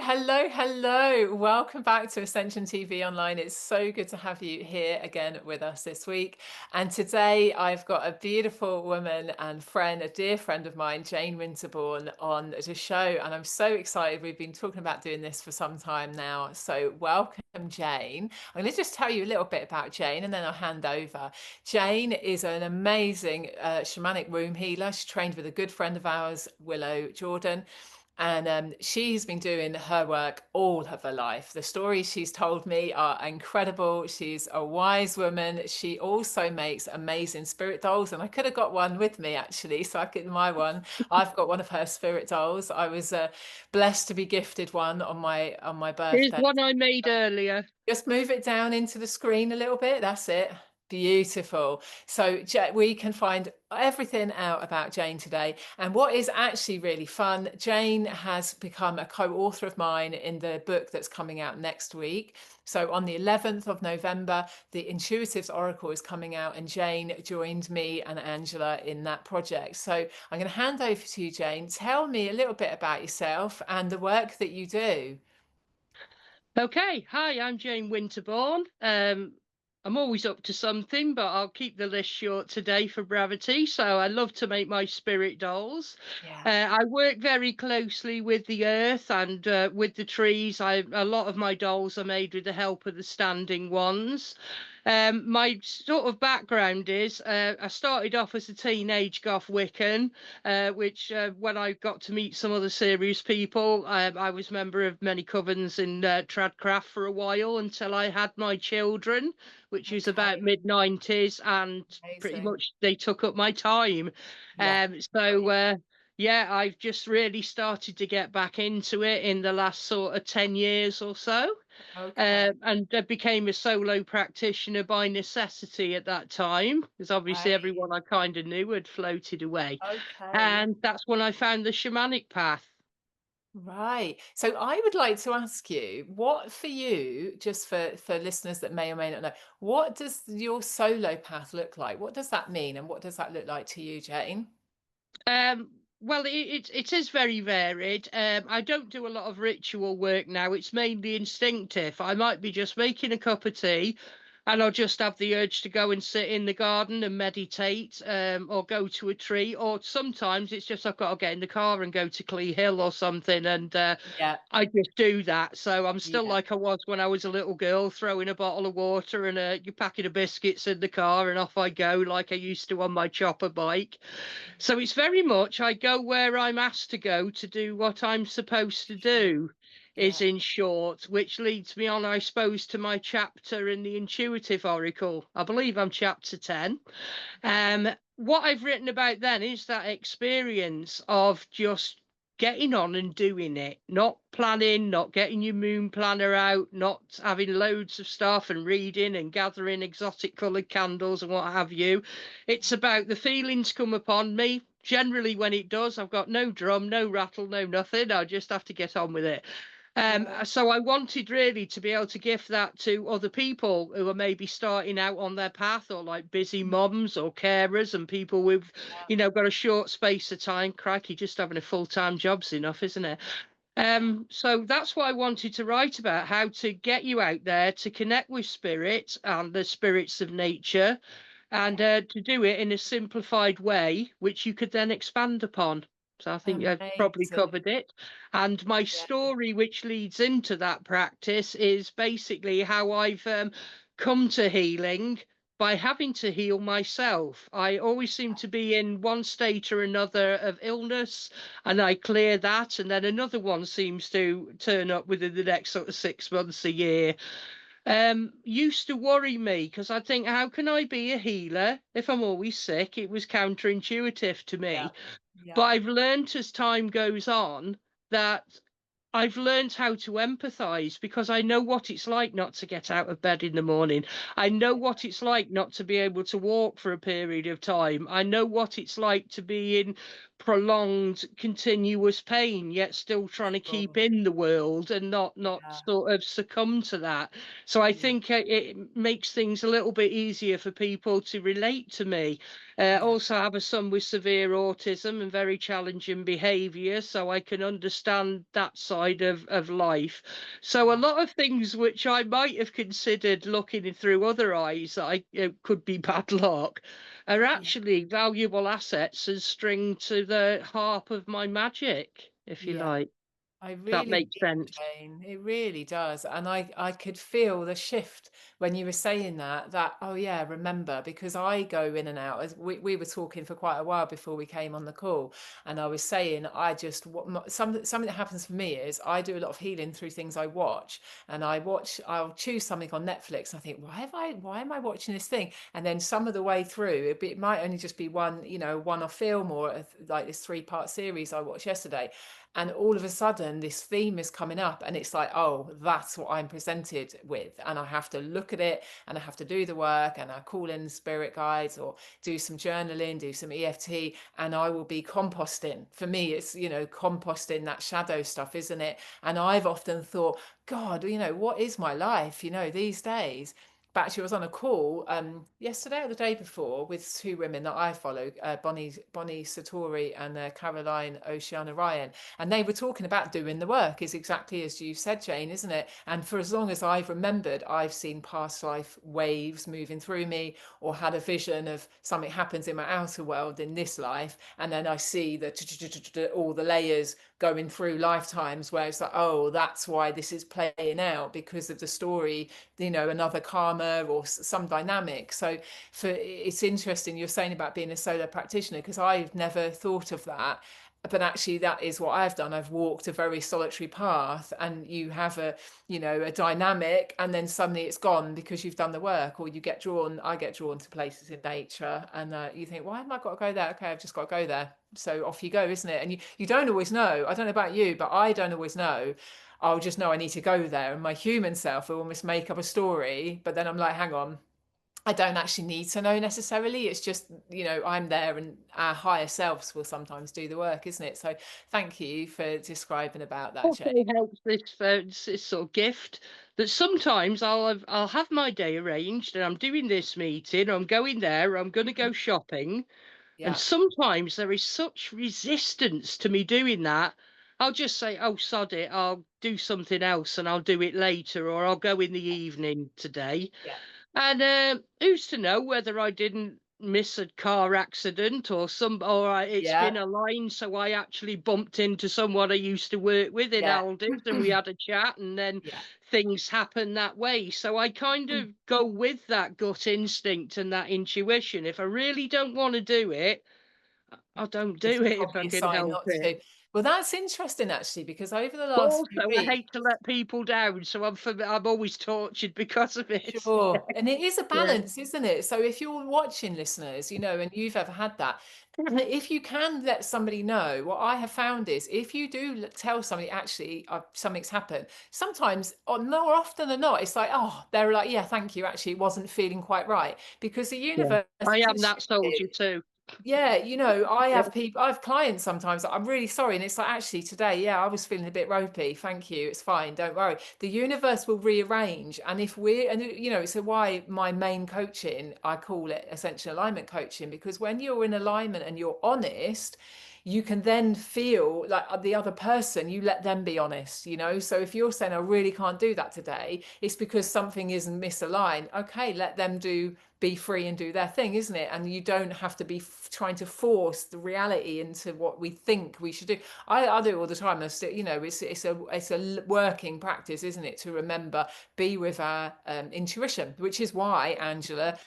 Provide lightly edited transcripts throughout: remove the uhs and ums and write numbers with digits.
hello. Welcome back to Ascension TV Online. It's so good to have you here again with us this week. And today I've got a beautiful woman and friend, a dear friend of mine, Jane Winterbourne, on the show. And I'm so excited. We've been talking about doing this for some time now. So welcome, Jane. I'm going to just tell you a little bit about Jane and then I'll hand over. Jane is an amazing shamanic womb healer. She trained with a good friend of ours, Willow Jordan. And she's been doing her work all of her life. The stories she's told me are incredible. She's a wise woman. She also makes amazing spirit dolls. And I could have got one with me actually. So I could, my one, I've got one of her spirit dolls. I was blessed to be gifted one on my Here's birthday. one I made earlier. Just move it down into the screen a little bit. That's it. Beautiful. So we can find everything out about Jane today. And what is actually really fun, Jane has become a co-author of mine in the book that's coming out next week. So on the 11th of November, the Intuitives Oracle is coming out and Jane joined me and Angela in that project. So I'm going to hand over to you, Jane. Tell me a little bit about yourself and the work that you do. Okay, hi, I'm Jane Winterbourne. I'm always up to something, but I'll keep the list short today for brevity. So I love to make my spirit dolls. Yeah. I work very closely with the earth and with the trees. A lot of my dolls are made with the help of the standing ones. My sort of background is I started off as a teenage goth Wiccan, which when I got to meet some other serious people, I was member of many covens in Tradcraft for a while until I had my children, which was about Okay. mid-90s, and pretty Amazing. much they took up my time. Yeah. Got So you. yeah, I've just really started to get back into it in the last sort of 10 years or so. Okay. And I became a solo practitioner by necessity at that time, because obviously Right. everyone I kind of knew had floated away. Okay. Yeah. And that's when I found the shamanic path. Right. So I would like to ask you, what for you, just for listeners that may or may not know, what does your solo path look like? What does that mean, and what does that look like to you, Jane? Well, it is very varied. I don't do a lot of ritual work now. It's mainly instinctive. I might be just making a cup of tea, and I'll just have the urge to go and sit in the garden and meditate, or go to a tree. Or sometimes it's just I've got to get in the car and go to Clee Hill or something, and Yeah. I just do that. So I'm still Yeah. like I was when I was a little girl, throwing a bottle of water and a packet of biscuits in the car, and off I go like I used to on my chopper bike. So it's very much I go where I'm asked to go to do what I'm supposed to Sure. do, is Yeah. in short, which leads me on, I suppose, to my chapter in the Intuitive Oracle. I believe I'm chapter 10. What I've written about then is that experience of just getting on and doing it, not planning, not getting your moon planner out, not having loads of stuff and reading and gathering exotic coloured candles and what have you. It's about the feelings come upon me. Generally, when it does, I've got no drum, no rattle, no nothing. I just have to get on with it. Yeah. So I wanted really to be able to give that to other people who are maybe starting out on their path, or like busy mums or carers and people with, got a short space of time. Crikey, just having a full-time job's enough, isn't it? So that's what I wanted to write about, how to get you out there to connect with spirits and the spirits of nature, and Yeah. to do it in a simplified way, which you could then expand upon. So I think I've probably Amazing. covered it. And my Yeah. story, which leads into that practice, is basically how I've come to healing by having to heal myself. I always seem to be in one state or another of illness, and I clear that, and then another one seems to turn up within the next sort of 6 months, a year. Used to worry me because I think, how can I be a healer if I'm always sick? It was counterintuitive to Yeah. me. But Yeah. I've learned as time goes on that I've learned how to empathize, because I know what it's like not to get out of bed in the morning. I know what it's like not to be able to walk for a period of time. I know what it's like to be in prolonged, continuous pain, yet still trying to keep Sure. in the world and not Yeah. sort of succumb to that. So I Yeah. think it makes things a little bit easier for people to relate to me. Yeah. Also, I have a son with severe autism and very challenging behaviour, so I can understand that side of life. So a Yeah. lot of things which I might have considered looking through other eyes that could be bad luck are Yeah. actually valuable assets and string to the harp of my magic, if you Yeah. like. I If that really makes do, sense. Jane. It really does. And I could feel the shift when you were saying that, oh yeah, remember, because I go in and out as we were talking for quite a while before we came on the call. And I was saying, I just, something that happens for me is I do a lot of healing through things I watch. And I'll choose something on Netflix. And I think, why am I watching this thing? And then some of the way through, it might only just be one, one-off film or like this 3-part series I watched yesterday, and all of a sudden this theme is coming up and it's like, oh, that's what I'm presented with, and I have to look at it and I have to do the work, and I call in spirit guides or do some journaling, do some EFT, and I will be composting. For me, it's, composting that shadow stuff, isn't it? And I've often thought, God, what is my life, these days? But actually, I was on a call yesterday or the day before with two women that I follow, Bonnie Satori and Caroline Oceana Ryan, and they were talking about doing the work. Is exactly as you said, Jane, isn't it? And for as long as I've remembered, I've seen past life waves moving through me, or had a vision of something happens in my outer world in this life, and then I see all the layers going through lifetimes where it's like, oh, that's why this is playing out, because of the story, another karma or some dynamic. So it's interesting you're saying about being a solo practitioner, because I've never thought of that. But actually that is what I've done. I've walked a very solitary path, and you have a dynamic, and then suddenly it's gone because you've done the work, or I get drawn to places in nature, and you think, why have I got to go there? Okay, I've just got to go there. So off you go, isn't it? And you don't always know. I don't know about you, but I don't always know. I'll just know I need to go there, and my human self will almost make up a story, but then I'm like, hang on, I don't actually need to know necessarily. It's just, I'm there, and our higher selves will sometimes do the work, isn't it? So thank you for describing about that, Also Jane. helps this sort of gift that sometimes I'll have my day arranged and I'm doing this meeting, or I'm going there, or I'm going to go shopping, and Yeah, sometimes there is such resistance to me doing that. I'll just say, "Oh, sod it, I'll do something else and I'll do it later, or I'll go in the evening today." yeah, And who's to know whether I didn't miss a car accident, it's yeah, been aligned so I actually bumped into someone I used to work with in yeah, Alders and we had a chat, and then yeah. things happen that way. So I kind of go with that gut instinct and that intuition. If I really don't want to do it, I don't It's do it if I probably a can sign help not it. to. Well, that's interesting actually, because over the But last few also, I weeks, hate to let people down, so I'm always tortured because of it. sure. And it is a Yeah. balance, isn't it? So if you're watching, listeners, and you've ever had that, if you can let somebody know, what I have found is, if you do tell somebody, actually, something's happened, sometimes, or more often than not, it's like, oh, they're like, yeah, thank you. Actually, it wasn't feeling quite right, because the Yeah. universe I am hasn't that soldier shifted. too. Yeah, Yeah. I have clients sometimes that I'm really sorry, and it's like, actually today, yeah, I was feeling a bit ropey. Thank you, it's fine, don't worry. The universe will rearrange, and if we're, and so why my main coaching, I call it Ascension alignment coaching, because when you're in alignment and you're honest, you can then feel like the other person, you let them be honest. So if you're saying, I really can't do that today, it's because something isn't misaligned. Okay, let them be free and do their thing, isn't it? And you don't have to be trying to force the reality into what we think we should do. I do all the time. It's a working practice, isn't it, to remember, be with our intuition, which is why Angela,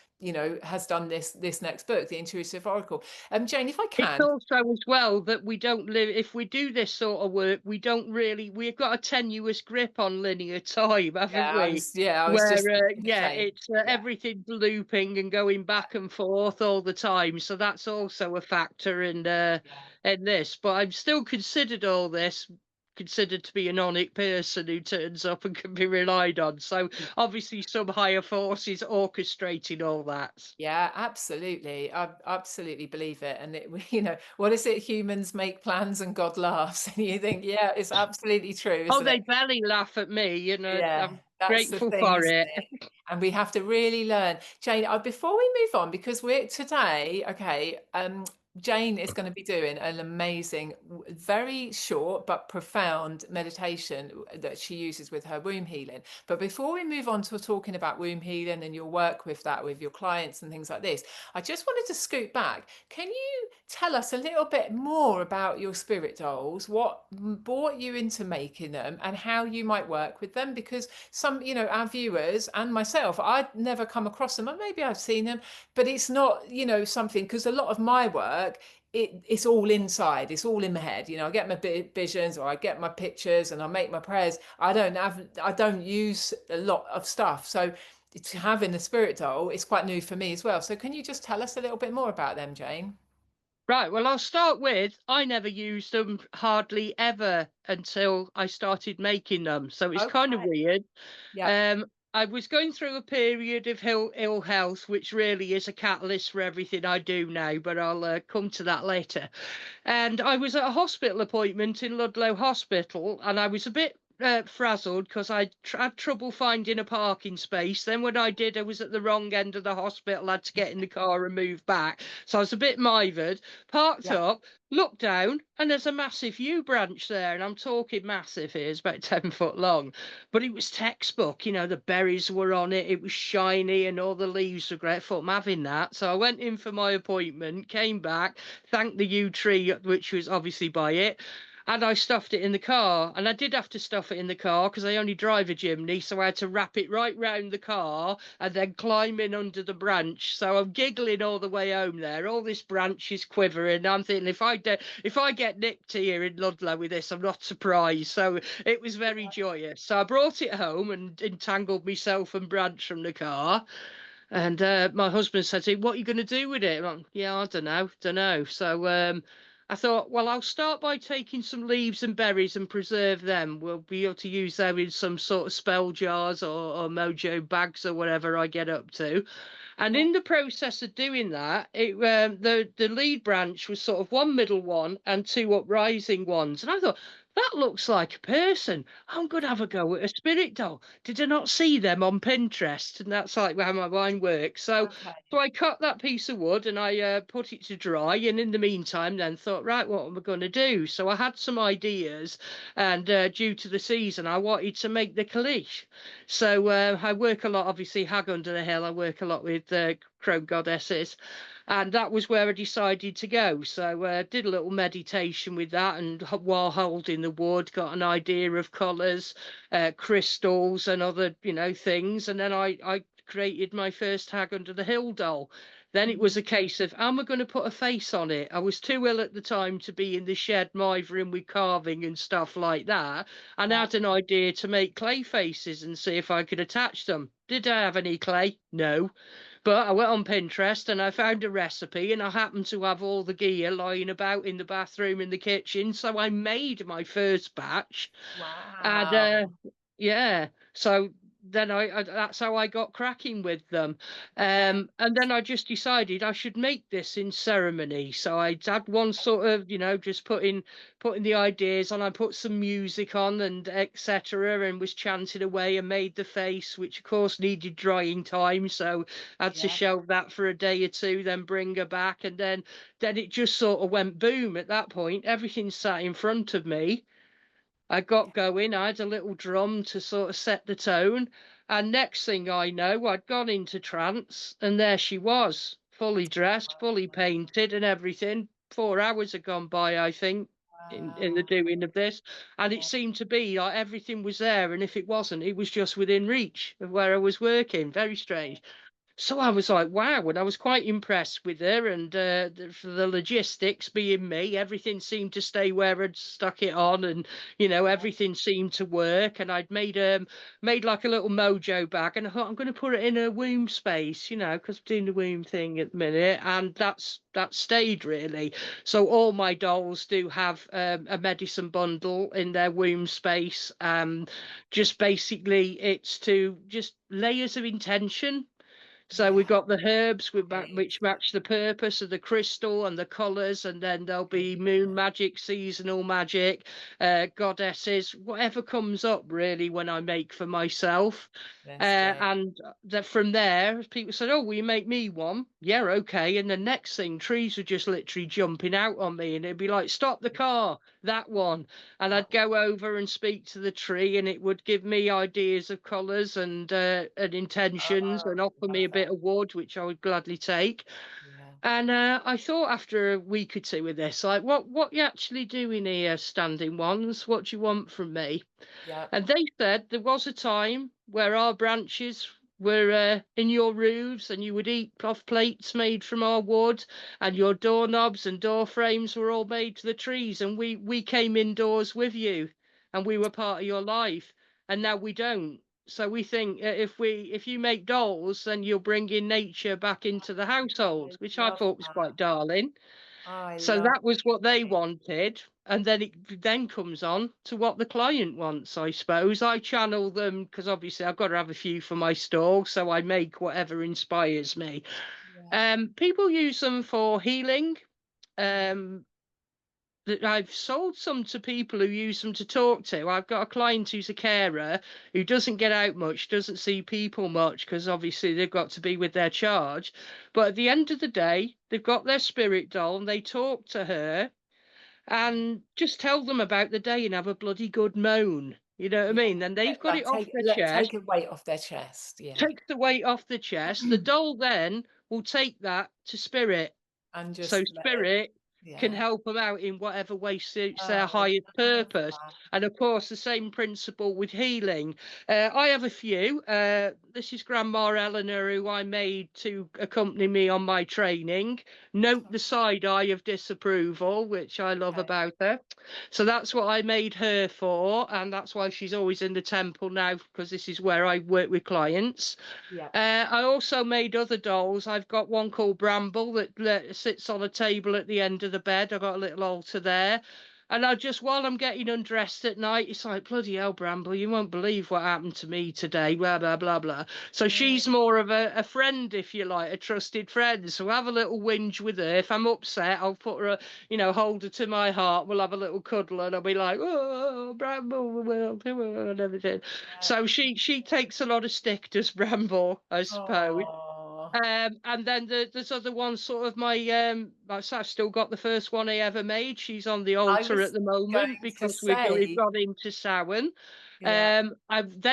has done this next book, The Intuitive Oracle. Jane, if I It's can, also as well that we don't live, if we do this sort of work, we've got a tenuous grip on linear time, haven't we? I was Where, just thinking the yeah, same. it's Yeah, everything's looping and going back and forth all the time. So that's also a factor in yeah, this. But I've still considered all this considered to be an onic person who turns up and can be relied on. So obviously some higher forces orchestrating all that. Yeah, absolutely. I absolutely believe it. And it, what is it? Humans make plans and God laughs. And you think, yeah, it's absolutely true, Oh, isn't it? they belly laugh at me, Yeah, I'm that's the grateful thing, for isn't it. it? And we have to really learn. Jane, before we move on, because we're today, okay, Jane is going to be doing an amazing, very short but profound meditation that she uses with her womb healing. But before we move on to talking about womb healing and your work with that with your clients and things like this, I just wanted to scoot back. Can you tell us a little bit more about your spirit dolls, what brought you into making them and how you might work with them? Because some, our viewers and myself, I'd never come across them, and maybe I've seen them, but it's not, something, because a lot of my work, it's all inside, it's all in my head. I get my visions, or I get my pictures and I make my prayers. I don't use a lot of stuff. So having a spirit doll is quite new for me as well. So can you just tell us a little bit more about them, Jane? Right, well, I'll start with I never used them hardly ever until I started making them. So it's kind of Okay. weird. Yep. Um, I was going through a period of ill health, which really is a catalyst for everything I do now, but I'll come to that later. And I was at a hospital appointment in Ludlow Hospital, and I was a bit frazzled because I had trouble finding a parking space. Then when I did, I was at the wrong end of the hospital, had to get in the car and move back. So I was a bit mithered, parked Yep. up, looked down, and there's a massive yew branch there. And I'm talking massive here, it's about 10 foot long. But it was textbook, the berries were on it, it was shiny, and all the leaves were great. I thought, I'm having that. So I went in for my appointment, came back, thanked the yew tree, which was obviously by it. And I stuffed it in the car. And I did have to stuff it in the car because I only drive a chimney. So I had to wrap it right round the car and then climb in under the branch. So I'm giggling all the way home there. All this branch is quivering. I'm thinking if I get nicked here in Ludlow with this, I'm not surprised. So it was very joyous. So I brought it home and entangled myself and branch from the car. And my husband said to me, "What are you going to do with it?" Yeah, I don't know. So I thought, well, I'll start by taking some leaves and berries and preserve them. We'll be able to use them in some sort of spell jars or mojo bags or whatever I get up to. And Yeah. in the process of doing that, the lead branch was sort of one middle one and two uprising ones. And I thought, that looks like a person. I'm going to have a go at a spirit doll. Did I not see them on Pinterest? And that's like how my mind works. Okay. So I cut that piece of wood and I put it to dry. And in the meantime, then thought, right, what am I going to do? So I had some ideas, and due to the season, I wanted to make the caliche. So I work a lot, obviously, Hag Under the Hill. I work a lot with crow goddesses, and that was where I decided to go. So did a little meditation with that, and while holding the wood, got an idea of colours, crystals, and other things, and then I created my first Hag Under the Hill doll. Then it was Mhm. a case of, am I going to put a face on it? I was too ill at the time to be in the shed mithering with carving and stuff like that, and Yeah. had an idea to make clay faces and see if I could attach them. Did I have any clay? No. But I went on Pinterest and I found a recipe, and I happened to have all the gear lying about in the bathroom in the kitchen. So I made my first batch. And Wow. yeah, so then that's how I got cracking with them. Okay. And then I just decided I should make this in ceremony. So I had one sort of, just putting the ideas on. I put some music on and etc. and was chanting away and made the face, which of course needed drying time. So I had to Yeah. shelve that for a day or two, then bring her back, and then it just sort of went boom at that point. Everything sat in front of me. I got going. I had a little drum to sort of set the tone. And next thing I know, I'd gone into trance, and there she was, fully dressed, fully painted, and everything. 4 hours had gone by, I think, in the Wow. doing of this. And it Yeah. seemed to be like everything was there. And if it wasn't, it was just within reach of where I was working. Very strange. So I was like, wow, and I was quite impressed with her, and for the logistics being me, everything seemed to stay where I'd stuck it on, and everything seemed to work. And I'd made like a little mojo bag, and I thought I'm going to put it in a womb space, because I'm doing the womb thing at the minute, and that stayed really. So all my dolls do have a medicine bundle in their womb space. Just basically, it's to just layers of intention. So we Yeah, got the herbs which amazing. match the purpose of the crystal and the colours, and then there'll be moon Brilliant. magic, seasonal magic, goddesses, whatever comes up really when I make for myself. That's great. And that from there, people said, "Oh, will you make me one?" Yeah, okay. And the next thing, trees were just literally jumping out on me, and it'd be like, "Stop the car!" That one, and I'd That go over and speak to the tree, and it would give me ideas of colours and intentions, oh, and offer me love a bit it. of wood, which I would gladly take. Yeah. And I thought after a week or two with this, like, what you actually doing here, standing ones? What do you want from me? Yeah. And they said there was a time where our branches were in your roofs and you would eat off plates made from our wood, and your doorknobs and door frames were all made to the trees, and we came indoors with you and we were part of your life, and now we don't. So we think if you make dolls, then you'll bring in nature back into the household, I which I love thought was that. quite darling. I So love that was what they it. wanted, and then it then comes on to what the client wants, I suppose. I channel them because obviously I've got to have a few for my stall, so I make whatever inspires me. Yeah. People use them for healing. Yeah. Um, I've sold some to people who use them to talk to. I've got a client who's a carer who doesn't get out much, doesn't see people much because obviously they've got to be with their charge. But at the end of the day, they've got their spirit doll and they talk to her Yeah. and just tell them about the day and have a bloody good moan. You know what I Yeah. mean? Then they've got it off their chest, Take a weight off their chest. Yeah. takes the weight off the chest. The doll then will take that to spirit. And So just let it. spirit can Yeah. help them out in whatever way suits their Oh, I highest love purpose. that. And of course, the same principle with healing. I have a few. This is Grandma Eleanor, who I made to accompany me on my training. Note the side eye of disapproval, which I love Okay. about her. So that's what I made her for. And that's why she's always in the temple now, because this is where I work with clients. Yeah. I also made other dolls. I've got one called Bramble that sits on a table at the end of the bed. I've got a little altar there. And I just, while I'm getting undressed at night, it's like, bloody hell, Bramble, you won't believe what happened to me today, blah, blah, blah, blah. So Mm, she's more of a friend, if you like, a trusted friend. So I have a little whinge with her. If I'm upset, I'll put her, hold her to my heart. We'll have a little cuddle and I'll be like, oh, Bramble, and everything. yeah. So she takes a lot of stick, does Bramble, I suppose. Oh, And then there's other ones, sort of I've still got the first one I ever made. She's on the I altar at was the moment going to because we've say, gone into Samhain. yeah.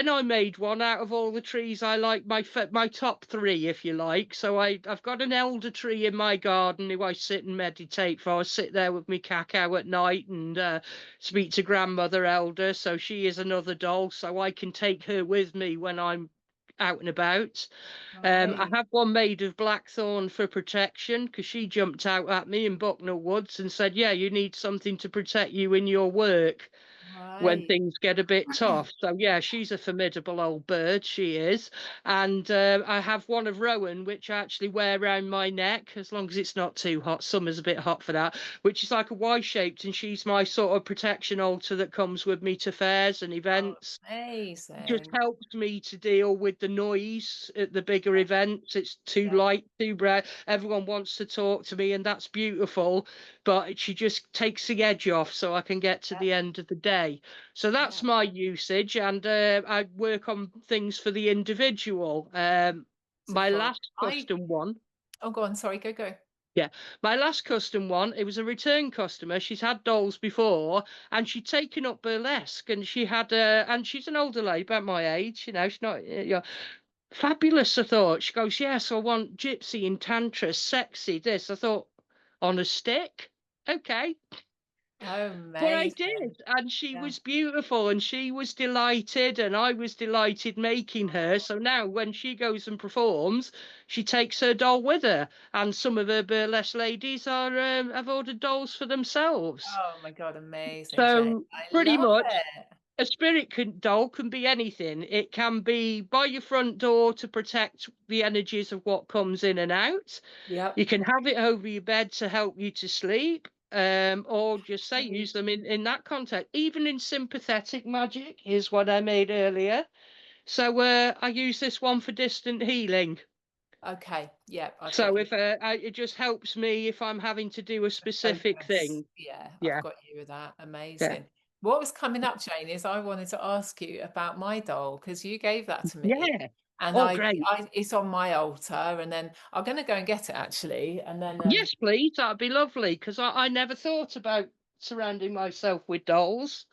I made one out of all the trees I like, my top three, if you like. So I've got an elder tree in my garden who I sit and meditate for. I sit there with me cacao at night and speak to grandmother elder. So she is another doll, so I can take her with me when I'm out and about. I Right. have one made of blackthorn for protection because she jumped out at me in Bucknell Woods and said, "Yeah, you need something to protect you in your work when Right. things get a bit tough." So yeah, she's a formidable old bird, she is. And I have one of Rowan, which I actually wear around my neck as long as it's not too hot. Summer's a bit hot for that, which is like a Y shaped, and she's my sort of protection altar that comes with me to fairs and Oh, events. Just amazing. helps me to deal with the noise at the bigger events. It's too Yeah. light, too bright. Everyone wants to talk to me, and that's beautiful. But she just takes the edge off so I can get to Yeah. the end of the day. So that's Yeah. my usage, and I work on things for the individual. My Beautiful. last custom one. Oh, go on. Sorry. Go, go. Yeah, my last custom one, it was a return customer. She's had dolls before and she'd taken up burlesque, and and she's an older lady about my age, she's not, fabulous, I thought. She goes, "Yes, I want gypsy and tantra, sexy, this." I thought, on a stick? Okay. Oh, But I amazing. did, and she Yeah. was beautiful, and she was delighted, and I was delighted making her. So now when she goes and performs, she takes her doll with her, and some of her burlesque ladies are have ordered dolls for themselves. Oh my God, amazing, Jane. So I pretty love much it. a doll can be anything. It can be by your front door to protect the energies of what comes in and out. Yep. You can have it over your bed to help you to sleep, or just say use them in that context. Even in sympathetic magic is what I made earlier. So I use this one for distant healing. Okay. Yep. I've got So you. if it just helps me if I'm having to do a specific Focus. thing. Yeah, I've Yeah, got you with that. yeah, Amazing. What was coming up, Jane, is I wanted to ask you about my doll because you gave that to me, yeah. and Oh, great. it's on my altar, and then I'm going to go and get it actually, and then Yes, please. That'd be lovely because I never thought about surrounding myself with dolls.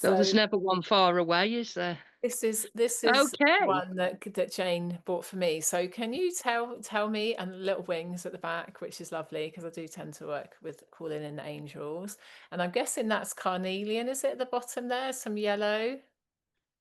Though there's so never one far away, is there? this is Okay. one that Jane bought for me. So can you tell me, and little wings at the back, which is lovely because I do tend to work with calling in angels, and I'm guessing that's carnelian, is it at the bottom there? Some yellow.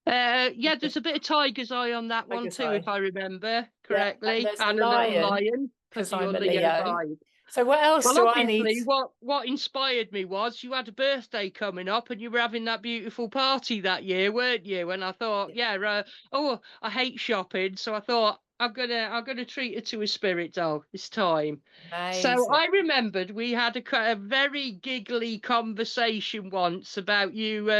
Yeah, there's a bit of tiger's eye on that one Tiger's too, if eye. I remember Yeah, and correctly, there's a and a little lion lion because because of your I'm a Leo Leo. vibe. So what else Well, do I need? obviously, what inspired me was you had a birthday coming up, and you were having that beautiful party that year, weren't you? And I thought, Yeah, yeah, oh, I hate shopping, so I thought I'm gonna treat her to a spirit doll. It's time. So amazing. I remembered we had a very giggly conversation once about you,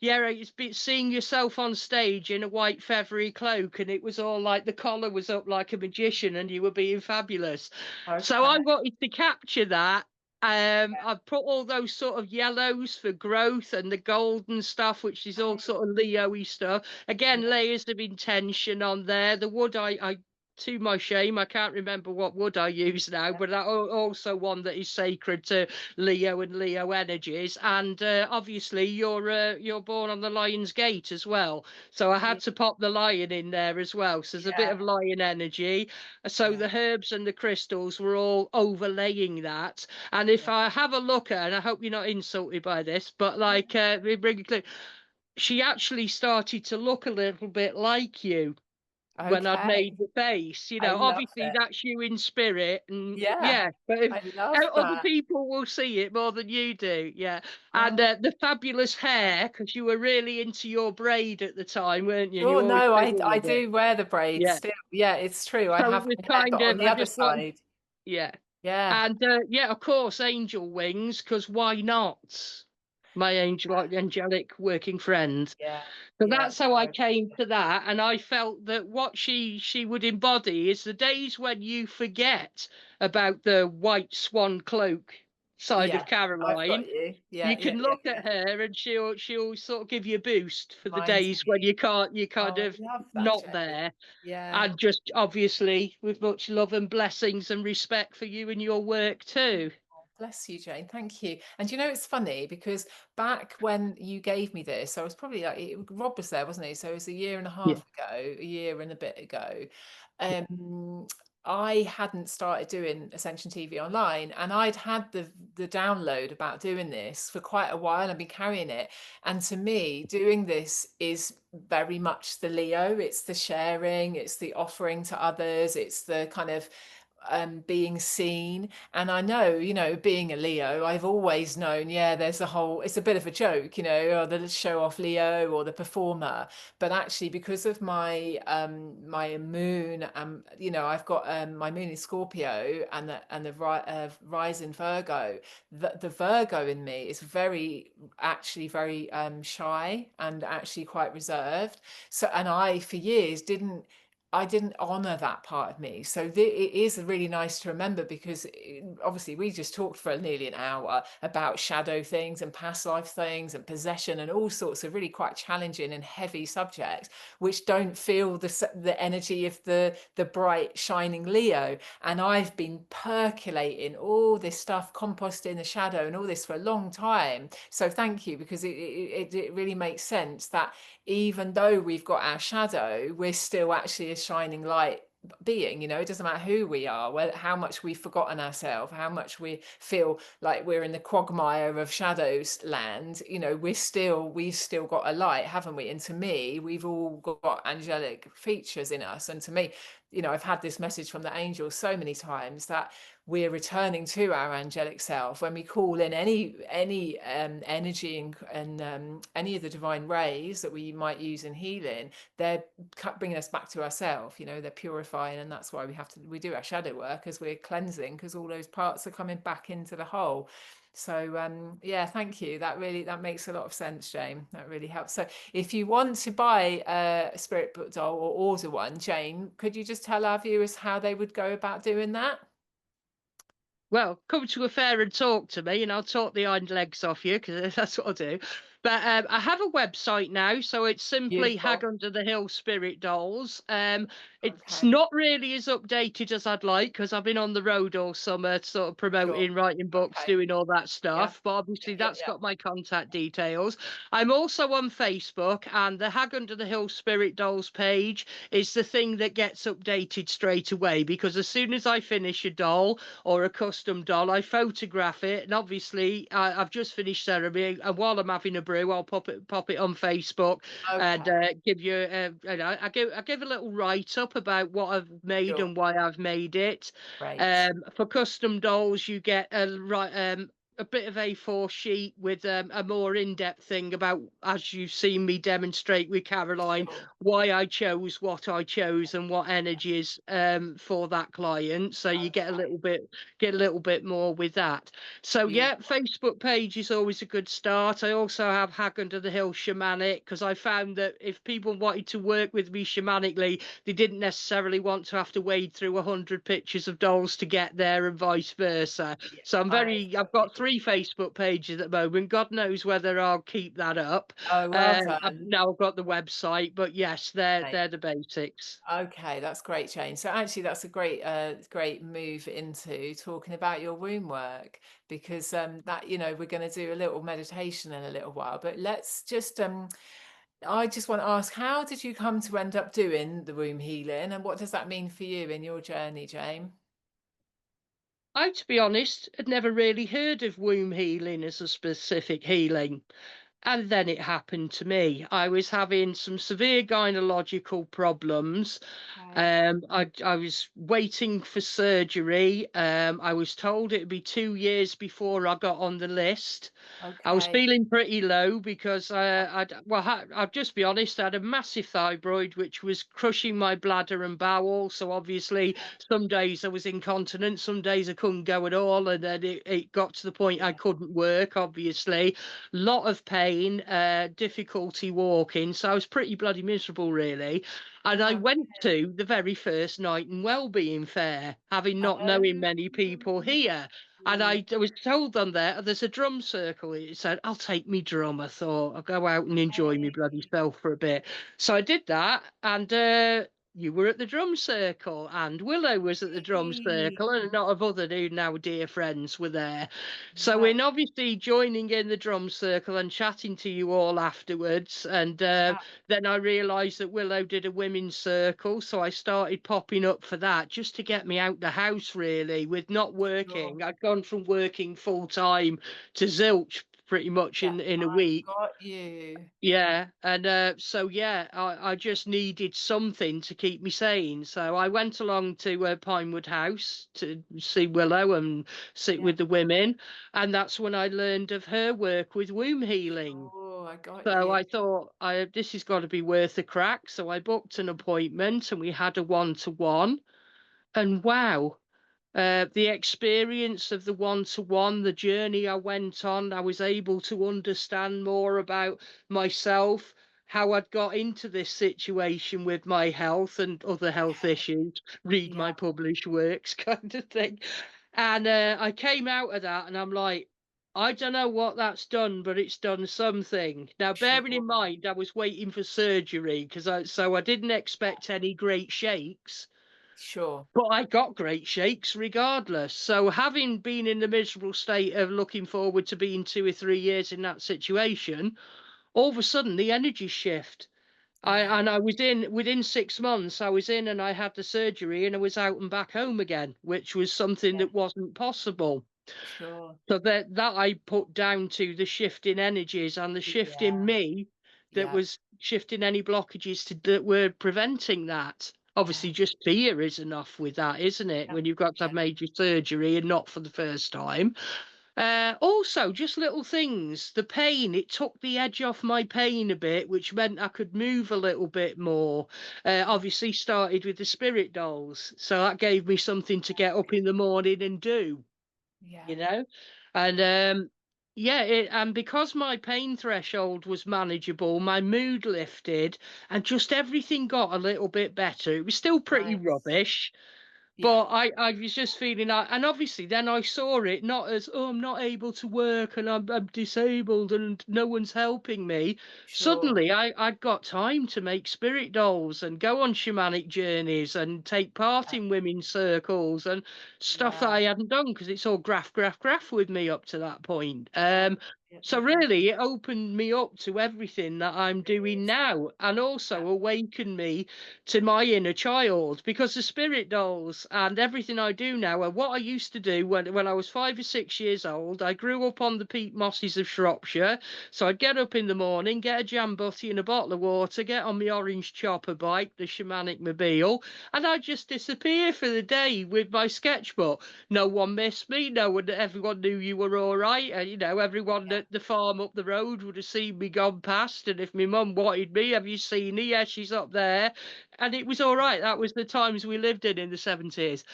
yeah, seeing yourself on stage in a white feathery cloak, and it was all like the collar was up like a magician, and you were being fabulous. So I Okay. wanted to capture that. I've put all those sort of yellows for growth and the golden stuff, which is all sort of Leo-y stuff. Again, Yeah, layers of intention on there. The wood, to my shame, I can't remember what wood I use now, yeah, but that also one that is sacred to Leo and Leo energies. And obviously, you're born on the Lion's Gate as well, so I yeah, had to pop the lion in there as well. So there's a bit yeah, of lion energy. So yeah, the herbs and the crystals were all overlaying that. And if yeah. I have a look at, and I hope you're not insulted by this, but No. like, we bring it clear, she actually started to look a little bit like you when I'd made Okay. the face. I love Obviously it. that's you in spirit, and Yeah, yeah, but if I love other that. people will see it more than you do, yeah. And Oh, the fabulous hair, because you were really into your braid at the time, weren't you? And you oh always no, fiddle I with it, do wear the braids yeah. still. Yeah, it's true. I So it have was my hair, kind but on of, the I other just want, side. yeah. Yeah. And yeah, of course, angel wings, because why not? My angelic working friend. Yeah. So Yeah. that's how I No, came to that, and I felt that what she would embody is the days when you forget about the white swan cloak side yeah. of I've got Caroline. you. Yeah, You yeah, can yeah, look yeah. at her, and she'll sort of give you a boost for the Reminds days when me. you kind Oh, of I love that, not Jane. there, Yeah. and just obviously with much love and blessings and respect for you and your work too. Bless you, Jane. Thank you. And you know, it's funny because back when you gave me this, I was probably like, Rob was there, wasn't he? So it was a year and a Yeah. half ago, a year and a bit ago. Um, I hadn't started doing Ascension TV online, and I'd had the download about doing this for quite a while. I've been carrying it, and to me, doing this is very much the Leo. It's the sharing, it's the offering to others, it's the kind of being seen. And I know, being a Leo, I've always known, yeah, there's a whole, it's a bit of a joke, or the show off Leo or the performer. But actually, because of my moon, I've got my moon in Scorpio and the rise in Virgo. The Virgo in me is actually very shy and actually quite reserved. So, and I for years I didn't honor that part of me. So it is really nice to remember because obviously we just talked for nearly an hour about shadow things and past life things and possession and all sorts of really quite challenging and heavy subjects, which don't feel the energy of the bright shining Leo. And I've been percolating all this stuff, composting the shadow and all this for a long time. So thank you, because it really makes sense that even though we've got our shadow, we're still actually a shining light being. It doesn't matter who we are, how much we've forgotten ourselves, how much we feel like we're in the quagmire of shadows land. We've still got a light, haven't we? And to me, we've all got angelic features in us. And to me, I've had this message from the angels so many times that we're returning to our angelic self when we call in any energy and any of the divine rays that we might use in healing. They're bringing us back to ourselves. They're purifying, and that's why we do our shadow work as we're cleansing, because all those parts are coming back into the whole. So yeah, thank you. That makes a lot of sense, Jane. That really helps. So if you want to buy a spirit book doll or order one, Jane, could you just tell our viewers how they would go about doing that? Well, come to a fair and talk to me, and I'll talk the hind legs off you because that's what I do. But I have a website now, so it's simply Hag Beautiful. Under the Hill Spirit Dolls. It's Okay. not really as updated as I'd like because I've been on the road all summer, sort of Sure. promoting, writing books, Okay. doing all that Yeah. stuff. But Yeah. obviously, Yeah. that's Yeah. got my contact details. I'm also on Facebook, and the Hag Under the Hill Spirit Dolls page is the thing that gets updated straight away because as soon as I finish a doll or a custom doll, I photograph it, and obviously I've just finished ceremony, and while I'm having a brew, I'll pop it on Facebook and Okay. give you, I give a little write up about what I've made Sure. and why I've made it. Great. For custom dolls, you get a bit of A4 sheet with a more in-depth thing about, as you've seen me demonstrate with Caroline, Sure. why I chose what I chose and what energies for that client. So you Okay. get a little bit more with that. So yeah, Beautiful. Facebook page is always a good start. I also have Hag Under the Hill Shamanic because I found that if people wanted to work with me shamanically, they didn't necessarily want to have to wade through 100 pictures of dolls to get there and vice versa. Yeah. So I I've got totally. 3 Facebook pages at the moment. God knows whether I'll keep that up. Oh, well I've done. now got the website, but yes, Right. they're the basics. Okay, that's great, Jane. So actually, that's a great move into talking about your womb work, because that we're going to do a little meditation in a little while. But let's just I just want to ask, how did you come to end up doing the womb healing, and what does that mean for you in your journey, Jane? I, to be honest, had never really heard of womb healing as a specific healing. And then it happened to me. I was having some severe gynecological problems. Okay. I was waiting for surgery. I was told it'd be 2 years before I got on the list. I was Okay. feeling pretty low because I'll just be honest, I had a massive thyroid which was crushing my bladder and bowel. So obviously, some days I was incontinent, some days I couldn't go at all, and then it got to the point I Yeah. couldn't work. Obviously, lot of pain, difficulty walking. So I was pretty bloody miserable, really. And I Oh, went to the very first night in Wellbeing Fair, having not knowing oh, many people here. And yeah. I was told on there's a drum circle. It said, I'll take me drum. I thought I'll go out and enjoy me bloody self for a bit. So I did that. And you were at the drum circle, and Willow was at the drum Hey. circle, and a lot of other now dear friends were there. So Right. in obviously joining in the drum circle and chatting to you all afterwards, and Yeah. then I realised that Willow did a women's circle, so I started popping up for that just to get me out the house. Really, with not Sure. working, I'd gone from working full time to zilch pretty much Yeah. in a I've week. got you. Yeah, and so yeah, I just needed something to keep me sane. So I went along to Pinewood House to see Willow and sit Yeah. with the women, and that's when I learned of her work with womb healing. Sure. I got So you. I thought, this has got to be worth a crack. So I booked an appointment, and we had a 1-to-1. And wow, the experience of the 1-to-1, the journey I went on, I was able to understand more about myself, how I'd got into this situation with my health and other health Okay. issues, read Yeah. my published works kind of thing. And I came out of that and I'm like, I don't know what that's done, but it's done something. Now, bearing Sure. in mind, I was waiting for surgery so I didn't expect any great shakes. Sure. But I got great shakes regardless. So having been in the miserable state of looking forward to being 2 or 3 years in that situation, all of a sudden the energy shift. Yeah. I was in within 6 months, I was in and I had the surgery and I was out and back home again, which was something Yeah. that wasn't possible. Sure. So that I put down to the shift in energies and the shift Yeah. in me that Yeah. was shifting any blockages that were preventing that. Yeah. Obviously, just fear is enough with that, isn't it? Yeah. When you've got to Yeah. have major surgery and not for the first time. Also, just little things. The pain, it took the edge off my pain a bit, which meant I could move a little bit more. Yeah. Obviously, started with the spirit dolls. So that gave me something to get up in the morning and do, Yeah. you know? And yeah, and because my pain threshold was manageable, my mood lifted and just everything got a little bit better. It was still pretty Nice. rubbish, Yeah. but I was just feeling like, and obviously then I saw it not as, oh, I'm not able to work and I'm disabled and no one's helping me. Sure. Suddenly I'd got time to make spirit dolls and go on shamanic journeys and take part Yeah. in women's circles and stuff that Yeah. I hadn't done because it's all graph with me up to that point. Yeah. Yeah. So Yeah. Yeah. really it opened me up to everything that I'm doing Brilliant. now and Yeah. also awakened me to my inner child because the spirit dolls and everything I do now are what I used to do when I was 5 or 6 years old. I grew up on the peat mosses of Shropshire, so I'd get up in the morning, get a jam butty and a bottle of water, get on my orange chopper bike, the shamanic mobile, and I'd just disappear for the day with my sketchbook. No one missed me. No one, everyone knew you were all right, and everyone Yeah. at the farm up the road would have seen me gone past. And if my mum wanted me, have you seen her? Yeah, she's up there, and it was all right. That was the times we lived in the 70s.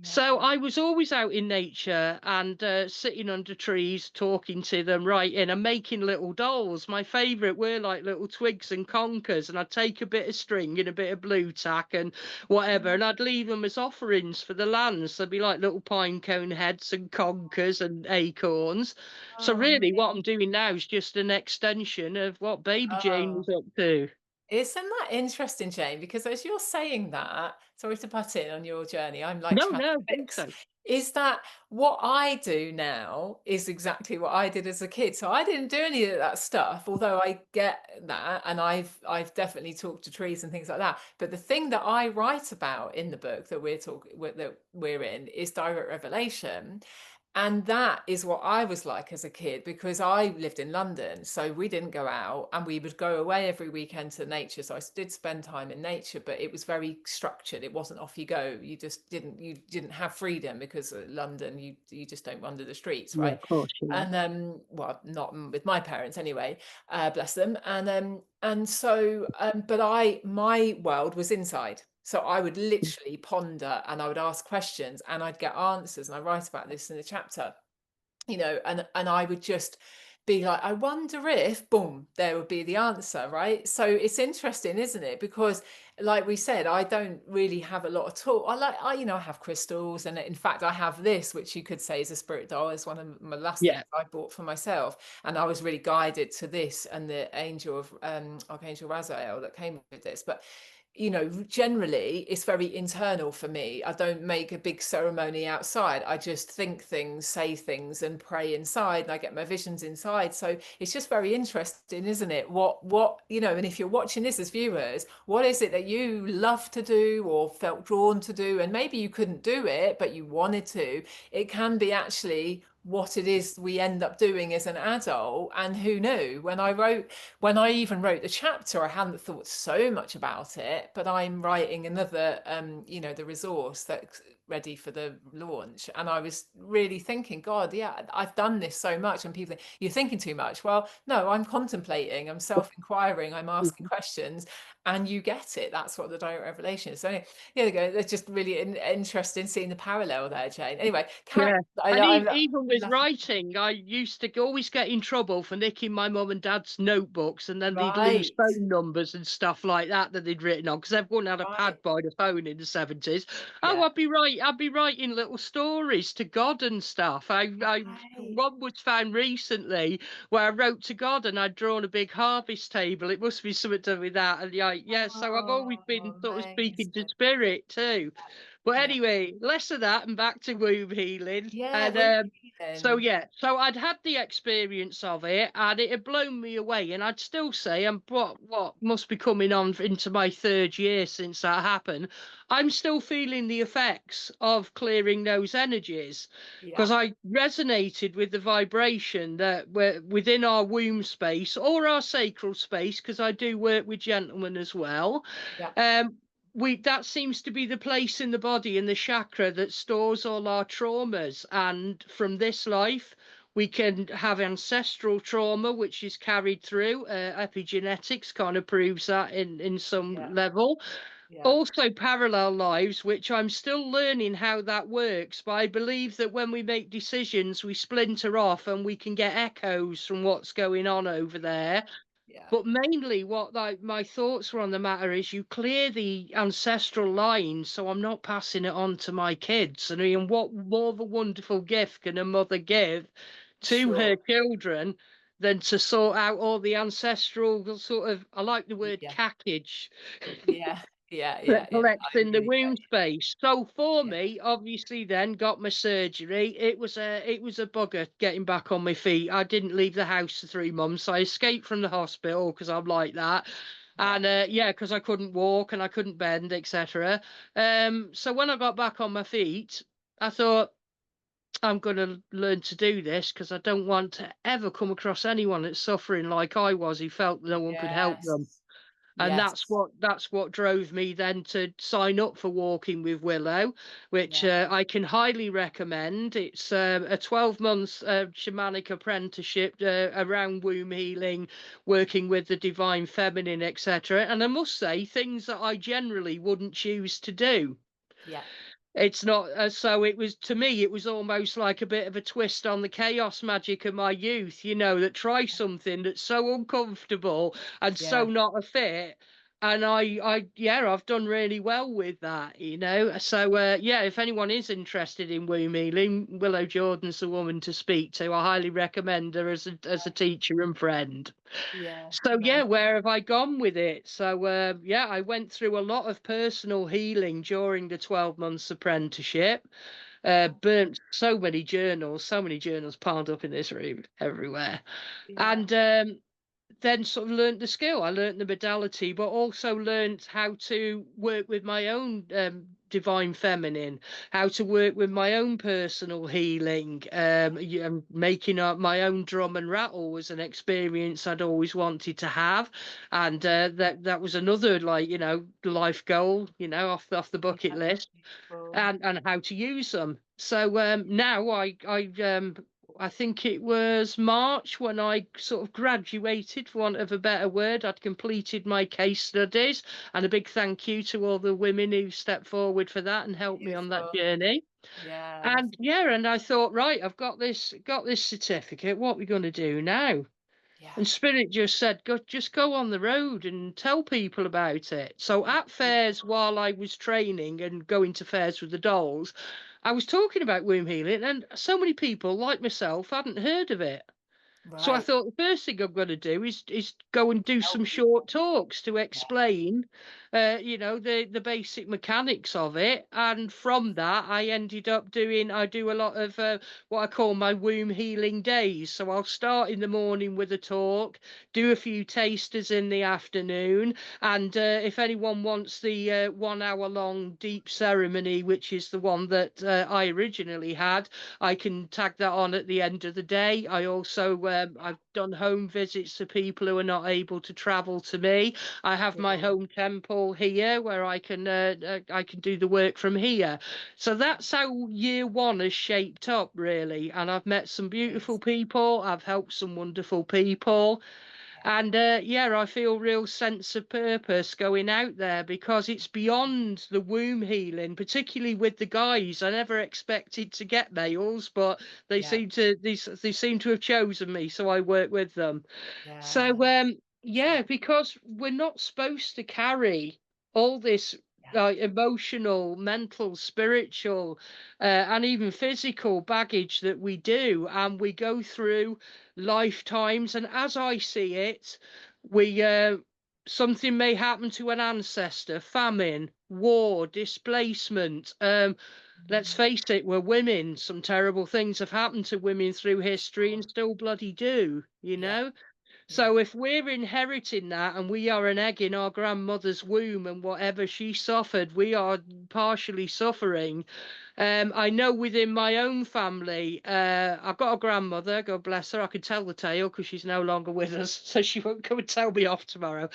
So Yeah. I was always out in nature and sitting under trees, talking to them, writing and making little dolls. My favourite were like little twigs and conkers, and I'd take a bit of string and a bit of blue tack and whatever, and I'd leave them as offerings for the lands. They'd be like little pine cone heads and conkers and acorns. So Oh, really, what I'm amazing. doing now is just an extension of what Baby Jane Oh. was up to. Isn't that interesting, Jane? Because as you're saying that, sorry to butt in on your journey, I'm like No, no, don't transfixed. say. Is that what I do now is exactly what I did as a kid. So I didn't do any of that stuff, although I get that, and I've definitely talked to trees and things like that. But the thing that I write about in the book that we're in is direct revelation. And that is what I was like as a kid because I lived in London. So we didn't go out and we would go away every weekend to nature. So I did spend time in nature, but it was very structured. It wasn't off you go. You didn't have freedom because London, you just don't wander the streets, Yeah, right? of course, yeah. And well, not with my parents anyway, bless them. And so but my world was inside. So I would literally ponder and I would ask questions and I'd get answers. And I write about this in the chapter, and I would just be like, I wonder if, boom, there would be the answer, right? So it's interesting, isn't it? Because, like we said, I don't really have a lot of talk. I have crystals, and in fact, I have this, which you could say is a spirit doll. It's one of my last things Yeah. I bought for myself, and I was really guided to this and the angel of Archangel Raziel that came with this, but generally it's very internal for me. I don't make a big ceremony outside. I just think things, say things, and pray inside, and I get my visions inside. So it's just very interesting, isn't it? And if you're watching this as viewers, what is it that you love to do or felt drawn to do? And maybe you couldn't do it, but you wanted to. It can be actually what it is we end up doing as an adult. And who knew? When I even wrote the chapter, I hadn't thought so much about it, but I'm writing another, the resource that's ready for the launch. And I was really thinking, God, yeah, I've done this so much. And people think, you're thinking too much. Well, no, I'm contemplating, I'm self-inquiring, I'm asking Mhm. questions, and you get it. That's what the direct revelation is. So anyway, here we go. It's just really interesting seeing the parallel there, Jane. Anyway, carry Yeah. I, And I, I even with love writing, I used to always get in trouble for nicking my mum and dad's notebooks, and then they'd lose right, phone numbers and stuff like that that they'd written on because everyone had a right, pad by the phone in the 70s. Oh, yeah, I'd be writing little stories to God and stuff. right. One was found recently where I wrote to God and I'd drawn a big harvest table. It must be something to do with that. And yeah, so I've always Oh, been sort of speaking to amazing. spirit too. But Yeah. anyway, less of that and back to womb healing. Yeah, And womb so healing. yeah, so I'd had the experience of it, and it had blown me away. And I'd still say, I'm what must be coming on into my third year since that happened. I'm still feeling the effects of clearing those energies Yeah, because I resonated with the vibration that we're within our womb space or our sacral space, because I do work with gentlemen as well. yeah, Um, we that seems to be the place in the body in the chakra that stores all our traumas, and from this life we can have ancestral trauma which is carried through. Epigenetics kind of proves that in yeah, some level. yeah, Also parallel lives, which I'm still learning how that works, but I believe that when we make decisions we splinter off and we can get echoes from what's going on over there. yeah. But mainly, what like my thoughts were on the matter is you clear the ancestral line, so I'm not passing it on to my kids. I mean, what more of a wonderful gift can a mother give to her Sure. children than to sort out all the ancestral sort of, I like the word Yeah, cackage, yeah, yeah, yeah, that yeah. collects I in the really womb get space. So for you. me, obviously, then got my surgery. It was a bugger getting back on my feet. I didn't leave the house for 3 months. I escaped from the hospital because I'm like that. Yeah, And yeah, because I couldn't walk and I couldn't bend, etc. So when I got back on my feet, I thought I'm going to learn to do this because I don't want to ever come across anyone that's suffering like I was, who felt no one could help them. yes, And yes, that's what drove me then to sign up for Walking with Willow, which yeah, I can highly recommend. It's a 12 month shamanic apprenticeship around womb healing, working with the divine feminine, etc. And I must say, things that I generally wouldn't choose to do. yeah, It's not so it was, to me it was almost like a bit of a twist on the chaos magic of my youth, that try something that's so uncomfortable and so yeah, not a fit. And yeah, I've done really well with that. So yeah, if anyone is interested in womb healing, Willow Jordan's the woman to speak to. I highly recommend her as a teacher and friend. yeah. So yeah, Amazing. where have I gone with it? So yeah, I went through a lot of personal healing during the 12 months apprenticeship. Burnt so many journals piled up in this room everywhere. Yeah, And then sort of learnt the skill. I learnt the modality, but also learnt how to work with my own divine feminine, how to work with my own personal healing. Making up my own drum and rattle was an experience I'd always wanted to have, and that was another, like, life goal, off the bucket yeah. list, Beautiful. and how to use them. So now I think it was March when I sort of graduated, for want of a better word. I'd completed my case studies, and a big thank you to all the women who stepped forward for that and helped me on that Beautiful. journey. Yeah, And lovely. yeah, and I thought, right, I've got this certificate. What are we going to do now? Yeah. And Spirit just said, just go on the road and tell people about it. So Yeah, at fairs, beautiful. while I was training and going to fairs with the dolls, I was talking about womb healing, and so many people like myself hadn't heard of it. So I Right. thought the first thing I'm going to do is go and do Help some people. short talks to Yeah, explain, the basic mechanics of it. And from that, I do a lot of what I call my womb healing days. So I'll start in the morning with a talk, do a few tasters in the afternoon, and if anyone wants the 1 hour long deep ceremony, which is the one that I originally had, I can tag that on at the end of the day. I also yeah. I've done home visits to people who are not able to travel to me. I have my Sure. home temple here where I can do the work from here. So that's how year one has shaped up, really. And I've met some beautiful Amazing. people. I've helped some wonderful people. Yeah. And yeah, I feel real sense of purpose going out there, because it's beyond the womb healing, particularly with the guys. I never expected to get males, but Yeah. they seem to have chosen me, so I work with them. So Yeah. yeah, because we're not supposed to carry all this Yeah. emotional, mental, spiritual, and even physical baggage that we do, and we go through lifetimes. And as I see it, we something may happen to an ancestor, famine, war, displacement. Let's Mm. face it, we're women. Some terrible things have happened to women through history Sure. and still bloody do, you Yeah, know? yeah, So if we're inheriting that and we are an egg in our grandmother's womb and whatever she suffered, we are partially suffering. I know within my own family, I've got a grandmother, God bless her. I could tell the tale because she's no longer with us, so she won't come and tell me off tomorrow.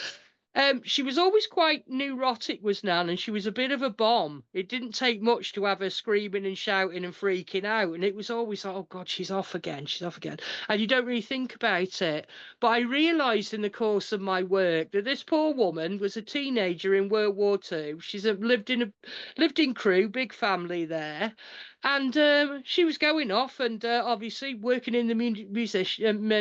She was always quite neurotic, was Nan, and she was a bit of a bomb. It didn't take much to have her screaming and shouting and freaking out, and it was always like, oh God, she's off again, she's off again. And you don't really think about it. But I realised in the course of my work that this poor woman was a teenager in World War II. Lived in Crewe, big family there, and she was going off and obviously working in the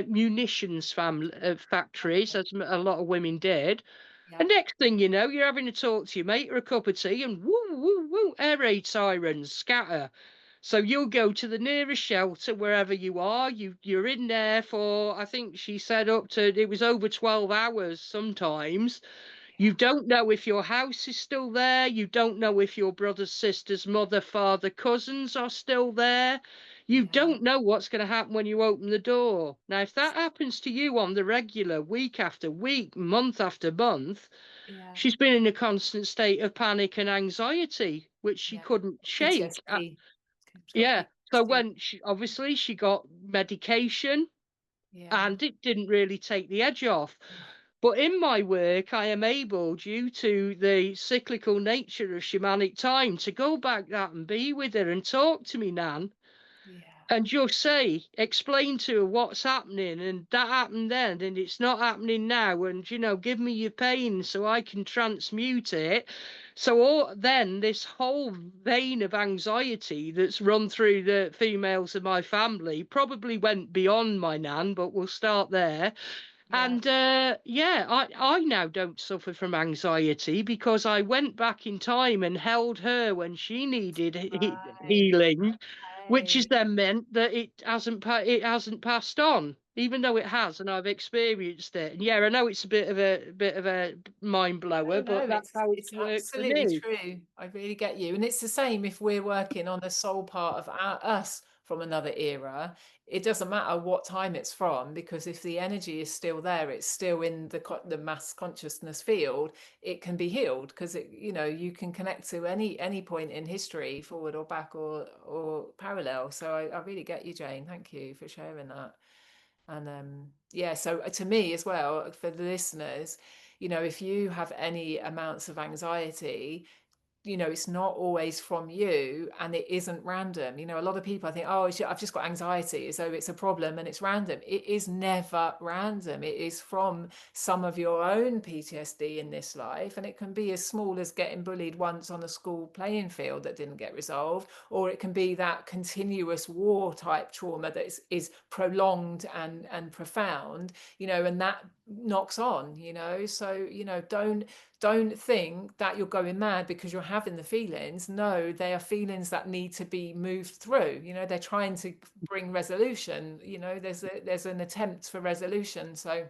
munitions factories, okay, as a lot of women did. yeah, And next thing you know, you're having to talk to your mate or a cup of tea, and woo, woo, woo, air raid sirens scatter. So you'll go to the nearest shelter wherever you are. You're in there for, I think she said up to, it was over 12 hours sometimes. You yeah, don't know if your house is still there. You don't know if your brothers, sisters, mother, father, cousins are still there. You yeah, don't know what's going to happen when you open the door. Now, if that happens to you on the regular, week after week, month after month, yeah, she's been in a constant state of panic and anxiety, which she yeah. couldn't shake. PTSD. She's got Yeah. So PTSD. when she obviously she got medication Yeah. and it didn't really take the edge off. But in my work, I am able, due to the cyclical nature of shamanic time, to go back that and be with her and talk to me, Nan, Yeah. and just say, explain to her what's happening, and that happened then, and it's not happening now, and give me your pain so I can transmute it. So then this whole vein of anxiety that's run through the females of my family probably went beyond my Nan, but we'll start there. Yeah. And yeah, I now don't suffer from anxiety because I went back in time and held her when she needed Right. healing, which has Okay. then meant that it hasn't passed on, even though it has, and I've experienced it. And yeah, I know it's a bit of a mind blower, No, but no, that's it's how it's it's worked for absolutely me. true. I really get you. And it's the same if we're working on a soul part of us from another era. It doesn't matter what time it's from, because if the energy is still there, it's still in the mass consciousness field, it can be healed because you can connect to any point in history, forward or back or parallel. So I really get you, Jane. Thank you for sharing that. And yeah, so to me as well, for the listeners, if you have any amounts of anxiety, it's not always from you and it isn't random. A lot of people, I think, oh, I've just got anxiety, so it's a problem and it's random. It is never random. It is from some of your own PTSD in this life. And it can be as small as getting bullied once on a school playing field that didn't get resolved, or it can be that continuous war type trauma that is prolonged and profound, and that knocks on, so, don't think that you're going mad because you're having the feelings. No, they are feelings that need to be moved through. They're trying to bring resolution. There's an attempt for resolution. So,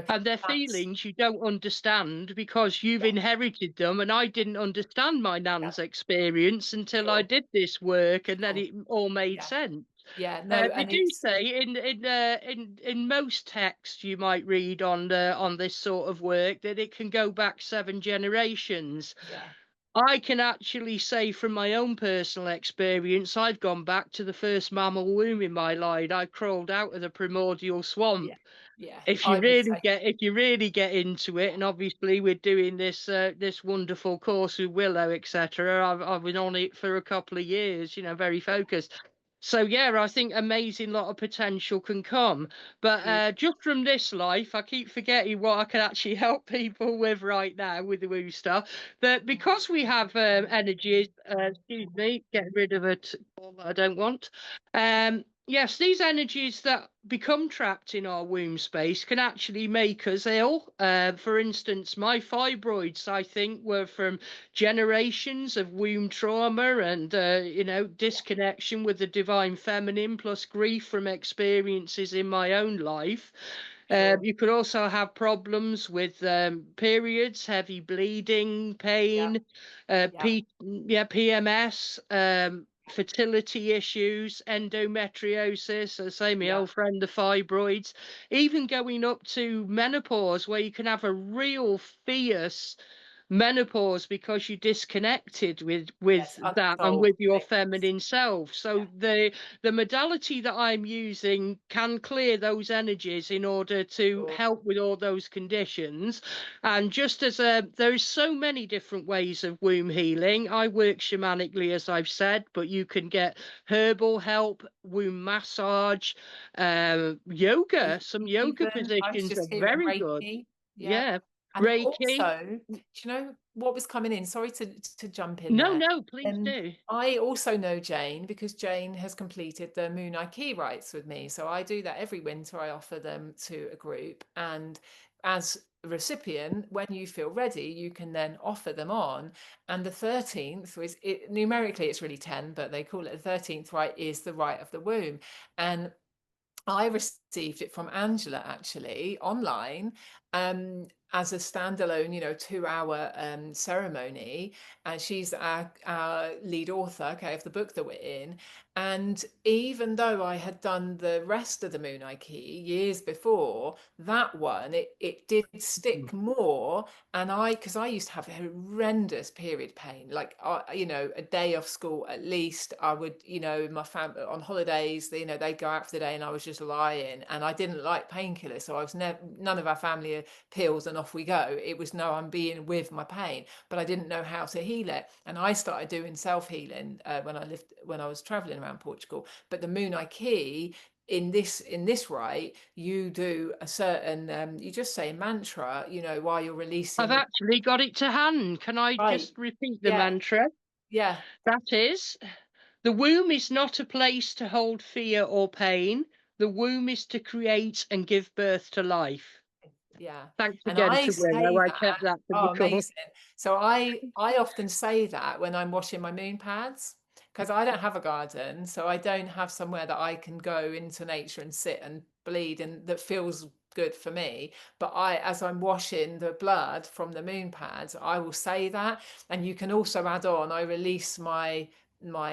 And their that's feelings you don't understand because you've yeah, inherited them. And I didn't understand my yeah, nan's experience until I sure, did this work, and then sure, it all made yeah, sense. yeah. No, They and do it's say in most texts you might read on this sort of work that it can go back 7 generations. yeah, I can actually say from my own personal experience, I've gone back to the first mammal womb in my line. I crawled out of the primordial yeah, swamp. yeah. If you I would really say get into it, yeah, and obviously we're doing this wonderful course with Willow, etc. I've been on it for a couple of years, very yeah, focused. So yeah, I think amazing lot of potential can come. But beautiful. just from this life, I keep forgetting what I can actually help people with right now with the woo stuff. That because we have energies, excuse me, get rid of it all that I don't want. Yes, these energies that become trapped in our womb space can actually make us ill. For instance, my fibroids, I think, were from generations of womb trauma and Yeah, disconnection with the divine feminine plus grief from experiences in my own life. Sure. You could also have problems with periods, heavy bleeding, Yeah. pain, Yeah. PMS, fertility issues, endometriosis, say my Yeah. old friend, the fibroids, even going up to menopause, where you can have a real fierce menopause because you disconnected with Yes. that and Unresolved with your things. feminine self. Yeah. So the modality that I'm using can clear those energies in order to Sure. help with all those conditions. And just as there's so many different ways of womb healing. I work shamanically, as I've said, but you can get herbal help, womb massage, yoga. Some yoga Even I was positions are just hearing very good. Reiki. Yeah. Yeah. And Reiki. also, do you know what was coming in? Sorry to jump in No, there. no, please Um, do. I also know Jane because Jane has completed the Moon Key rights with me. So I do that every winter. I offer them to a group. And as a recipient, when you feel ready, you can then offer them on. And the 13th was it numerically it's really 10, but they call it the 13th right is the right of the womb. And I received it from Angela actually online as a standalone, 2-hour ceremony. And she's our lead author, okay, of the book that we're in. And even though I had done the rest of the Moon Key years before, that one, it did Mm. stick more. And because I used to have horrendous period pain, like, a day off school at least, I would, my family on holidays, they'd go out for the day and I was just lying and I didn't like painkillers. So I was never, none of our family are pills and off we go. It was no, I'm being with my pain, but I didn't know how to heal it. And I started doing self-healing when I was traveling around Portugal. But the Moon Key, in this right, you do a certain you just say a mantra, while you're I've releasing the actually got it to hand. Can I right. just repeat the Yeah. mantra? Yeah. That is, the womb is not a place to hold fear or pain. The womb is to create and give birth to life. Yeah. Thanks And again I to Willow. say I that, kept that for oh, the call. amazing. So I often say that when I'm washing my moon pads, because I don't have a garden, so I don't have somewhere that I can go into nature and sit and bleed and that feels good for me. But as I'm washing the blood from the moon pads, I will say that. And you can also add on, I release my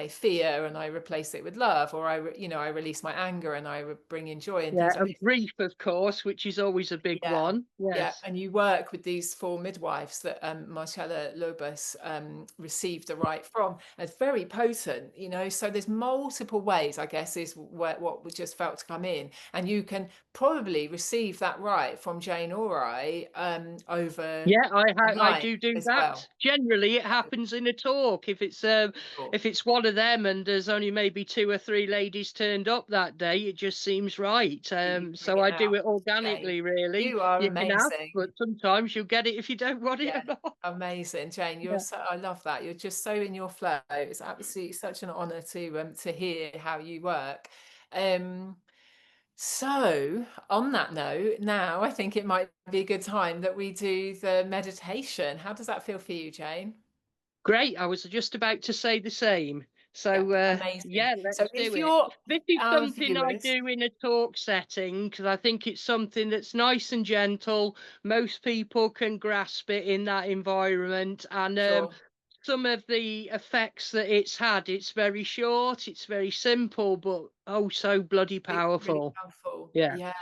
fear and I replace it with love, or I release my anger and I bring in joy and Yeah, things like and this. grief, of course, which is always a big Yeah. one. Yeah, Yes. and you work with these four midwives that Marcella Lobos received the right from. It's very potent, So there's multiple ways, I guess, is what we just felt to come in, and you can probably receive that right from Jane or I over Yeah, I online do as that. well. Generally, it So, happens in a talk. sure. If it's one of them and there's only maybe two or three ladies turned up that day, it just seems right. You bring So it I do out, it Jane. organically, really. You are You can ask, amazing. but sometimes you'll get it if you don't want it Yeah, or not. amazing, Jane. Yeah. I love that. You're just so in your flow. It's absolutely such an honor to hear how you work. Um, so on that note, now I think it might be a good time that we do the meditation. How does that feel for you, Jane? Great. I was just about to say the same. Yeah, So, amazing. yeah, So let's do if it. you're This is our something I viewers, do in a talk setting because I think it's something that's nice and gentle. Most people can grasp it in that environment. And sure, some of the effects that it's had, it's very short, it's very simple, but oh, so bloody it's really powerful. powerful. Yeah. Yeah.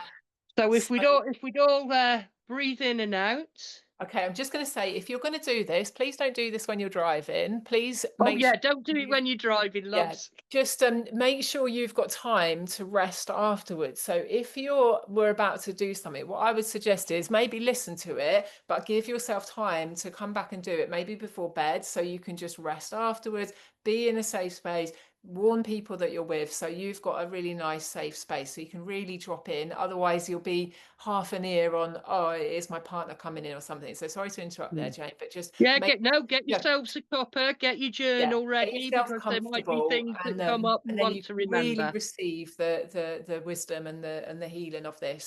So So if we'd all breathe in and out. okay, I'm just going to say, if you're going to do this, please don't do this when you're driving. Please Oh, make yeah, sure don't do it you've when you're driving, yeah, loves. just make sure you've got time to rest afterwards. So if we're about to do something, what I would suggest is maybe listen to it, but give yourself time to come back and do it, maybe before bed, so you can just rest afterwards, be in a safe space, warn people that you're with, so you've got a really nice safe space, so you can really drop in. Otherwise, you'll be half an ear on, oh, is my partner coming in or something. So sorry to interrupt there, Jane, but just Yeah, make get yeah, yourselves a cuppa, get your yeah, journal get ready yourself because there might be comfortable, things and that come up you then want you to can really remember. receive the wisdom and the healing of this.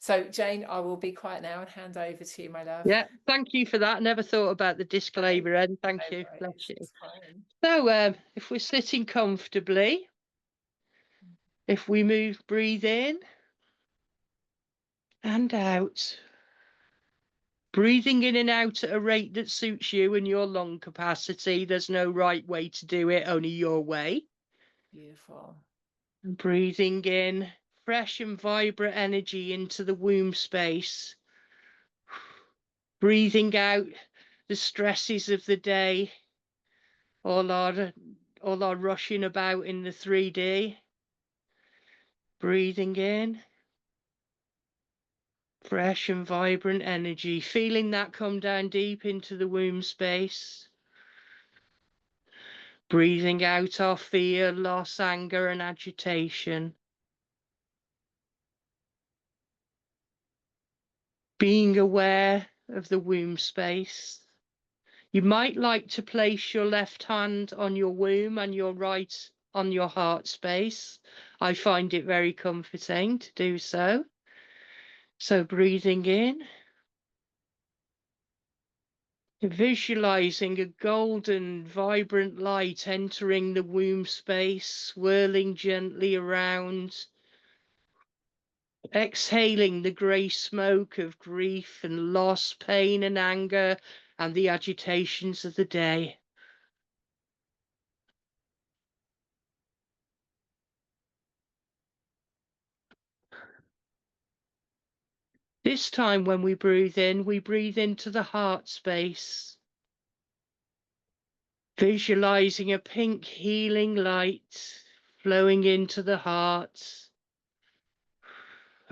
So Jane, I will be quiet now and hand over to you, my love. Yeah, thank you for that. Never thought about the No, disclaimer, and thank no you. Bless worries, you. it's fine. So, if we're sitting comfortably, if we breathe in and out. Breathing in and out at a rate that suits you and your lung capacity. There's no right way to do it, only your way. Beautiful. And breathing in fresh and vibrant energy into the womb space. Breathing out the stresses of the day, all our rushing about in the 3D. Breathing in fresh and vibrant energy, feeling that come down deep into the womb space. Breathing out our fear, loss, anger, and agitation. Being aware of the womb space. You might like to place your left hand on your womb and your right on your heart space. I find it very comforting to do so. So breathing in, visualizing a golden, vibrant light entering the womb space, swirling gently around, exhaling the grey smoke of grief and loss, pain and anger, and the agitations of the day. This time when we breathe into the heart space, visualizing a pink healing light flowing into the heart.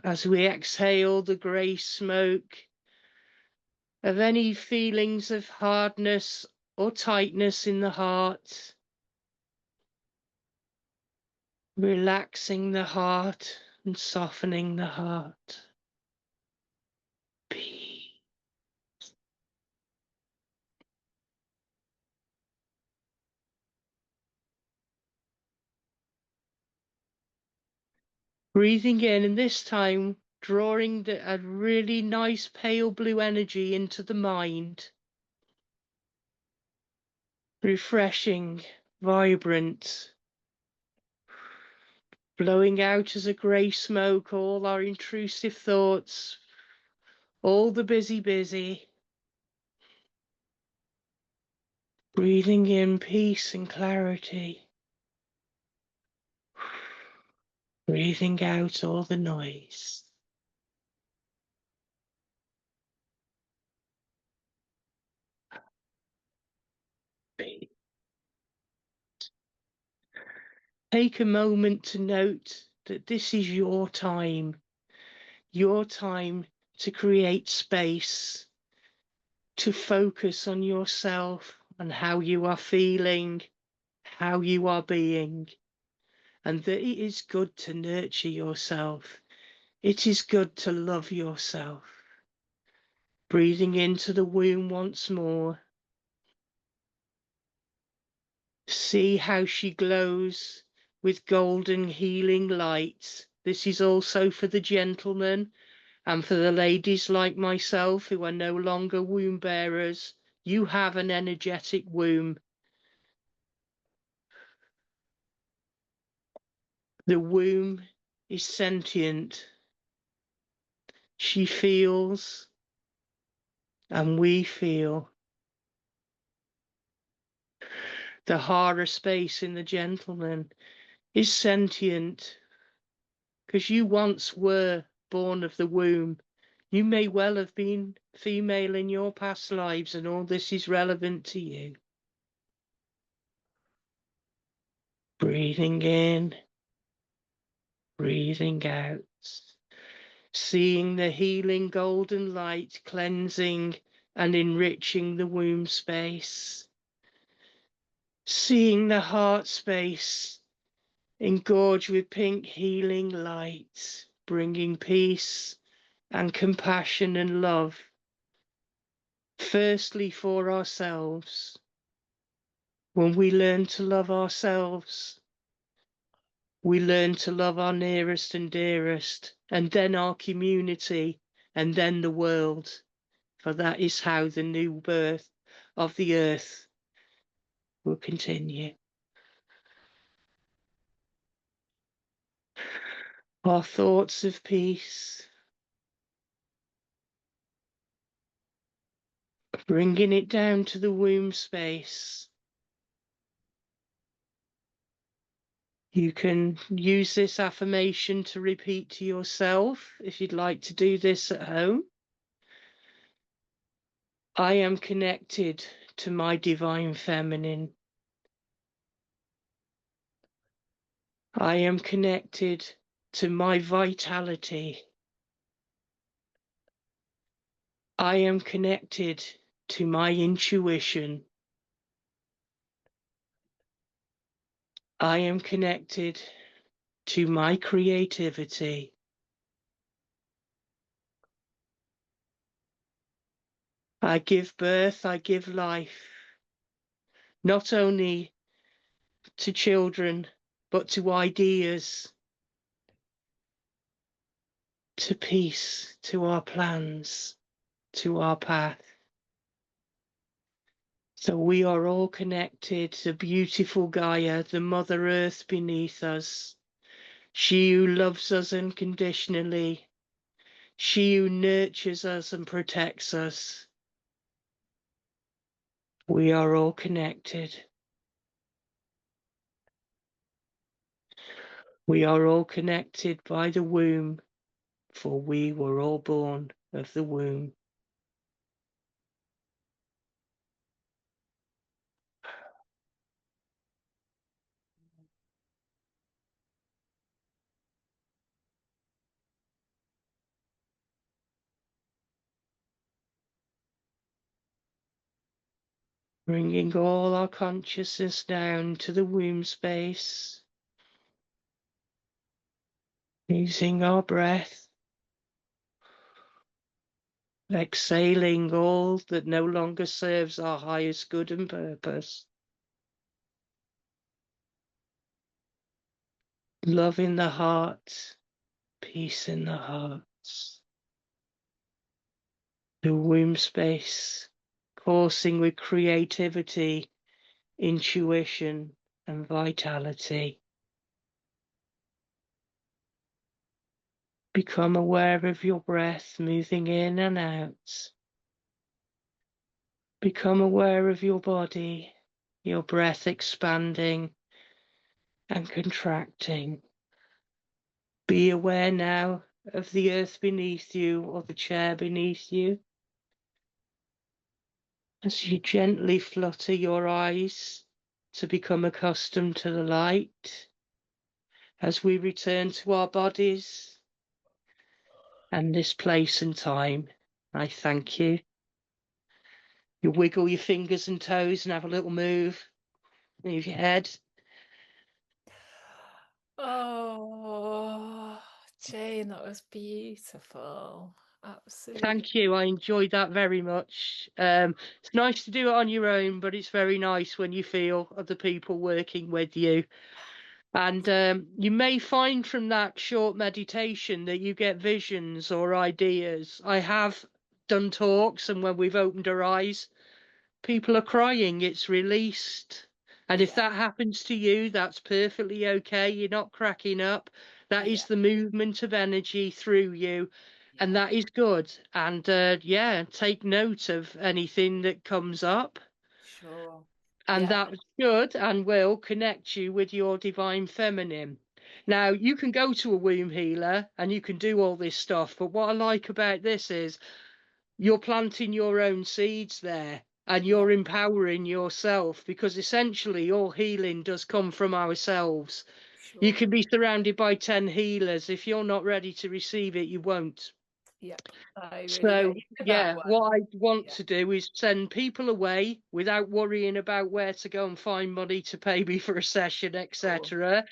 As we exhale the grey smoke of any feelings of hardness or tightness in the heart, relaxing the heart and softening the heart. Peace. Breathing in, and this time drawing a really nice pale blue energy into the mind. Refreshing, vibrant, blowing out as a grey smoke all our intrusive thoughts, all the busy. Breathing in peace and clarity. Breathing out all the noise. Take a moment to note that this is your time to create space, to focus on yourself, on how you are feeling, how you are being, and that it is good to nurture yourself. It is good to love yourself. Breathing into the womb once more. See how she glows with golden healing light. This is also for the gentlemen and for the ladies like myself who are no longer womb bearers. You have an energetic womb. The womb is sentient. She feels and we feel. The hara space in the gentleman is sentient because you once were born of the womb. You may well have been female in your past lives, and all this is relevant to you. Breathing in, breathing out. Seeing the healing golden light cleansing and enriching the womb space. Seeing the heart space engorged with pink healing light, bringing peace and compassion and love. Firstly for ourselves. When we learn to love ourselves, we learn to love our nearest and dearest, and then our community, and then the world. For that is how the new birth of the earth will continue. Our thoughts of peace, bringing it down to the womb space. You can use this affirmation to repeat to yourself if you'd like to do this at home. I am connected to my divine feminine. I am connected to my vitality. I am connected to my intuition. I am connected to my creativity. I give birth, I give life, not only to children, but to ideas, to peace, to our plans, to our path. So we are all connected to beautiful Gaia, the Mother Earth beneath us, she who loves us unconditionally, she who nurtures us and protects us. We are all connected. We are all connected by the womb, for we were all born of the womb. Bringing all our consciousness down to the womb space, using our breath, exhaling all that no longer serves our highest good and purpose. Love in the heart, peace in the hearts. The womb space, coursing with creativity, intuition, and vitality. Become aware of your breath moving in and out. Become aware of your body, your breath expanding and contracting. Be aware now of the earth beneath you or the chair beneath you. As you gently flutter your eyes to become accustomed to the light, as we return to our bodies and this place and time, I thank you. You wiggle your fingers and toes and have a little move. Move your head. Oh, Jane, that was beautiful. Absolutely. Thank you. I enjoyed that very much. It's nice to do it on your own, but it's very nice when you feel other people working with you. And you may find from that short meditation that you get visions or ideas. I have done talks, and when we've opened our eyes, people are crying. It's released. And if Yeah, that happens to you, that's perfectly okay. You're not cracking up. That is yeah, the movement of energy through you. And yeah, that is good. And yeah, take note of anything that comes up. sure. And Yeah, that should and will connect you with your divine feminine. Now, you can go to a womb healer and you can do all this stuff. But what I like about this is you're planting your own seeds there and yeah, you're empowering yourself, because essentially all healing does come from ourselves. You sure. can be surrounded by 10 healers. If you're not ready to receive it, you won't. Yep, I really get So, you with that yeah, one. what I want Yeah, to do is send people away without worrying about where to go and find money to pay me for a session, cool. etc.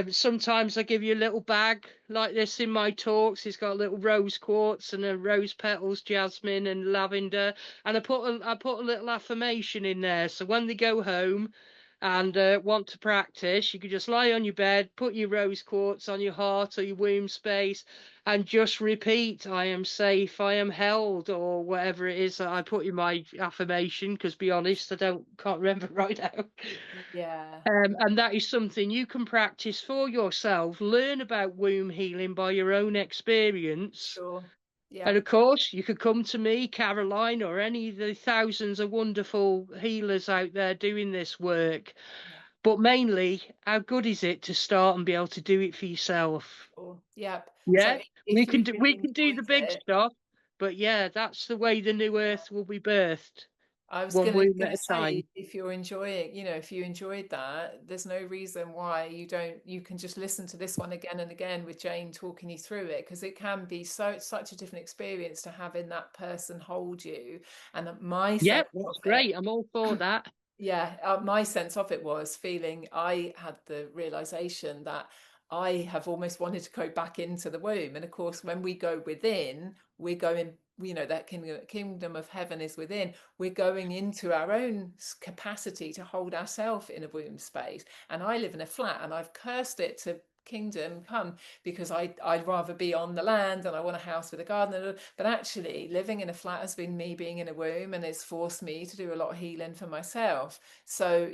Sometimes I give you a little bag like this in my talks. It's got little rose quartz and a rose petals, jasmine and lavender, and I put a little affirmation in there. So when they go home Yeah, and want to practice, you can just lie on your bed, put your rose quartz on your heart or your womb space, and just repeat, I am safe, I am held, or whatever it is that I put in my affirmation, because be honest, can't remember right now. yeah, And that is something you can practice for yourself. Learn about womb healing by your own experience, sure. Yeah. And of course, you could come to me, Caroline, or any of the thousands of wonderful healers out there doing this work. Yeah. But mainly, how good is it to start and be able to do it for yourself? Or, yep. So Yeah, if you've we really can do the enjoyed big it, stuff, but yeah, that's the way the new earth will be birthed, I was one gonna womb at gonna a say time. if you're enjoying, if you enjoyed that, there's no reason why you can just listen to this one again and again with Jane talking you through it, because it can be such a different experience to having that person hold you. And my Yeah, sense of that's it, great. I'm all for that. yeah, my sense of it was feeling I had the realization that I have almost wanted to go back into the womb. And of course, when we go within, we're going, that kingdom of heaven is within. We're going into our own capacity to hold ourselves in a womb space. And I live in a flat and I've cursed it to kingdom come because I'd rather be on the land and I want a house with a garden. But actually, living in a flat has been me being in a womb, and it's forced me to do a lot of healing for myself. So,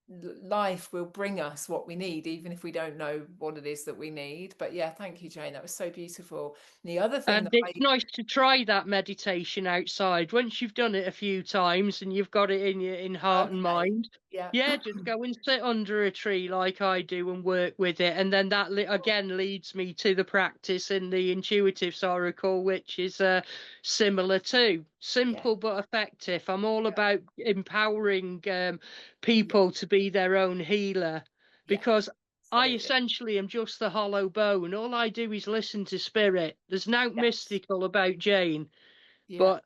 life will bring us what we need, even if we don't know what it is that we need. But yeah, thank you, Jane. That was so beautiful. And the other thing And that it's nice to try that meditation outside. Once you've done it a few times and you've got it in your in heart and okay, mind, yeah, yeah, just go and sit under a tree like I do and work with it. And then that again leads me to the practice in the intuitive oracle, which is similar too. yeah, Simple but effective. I'm all yeah, about empowering yeah, people to be their own healer, yeah, because I absolutely, essentially am just the hollow bone. All I do is listen to spirit. There's nothing yes, mystical about Jane, yeah,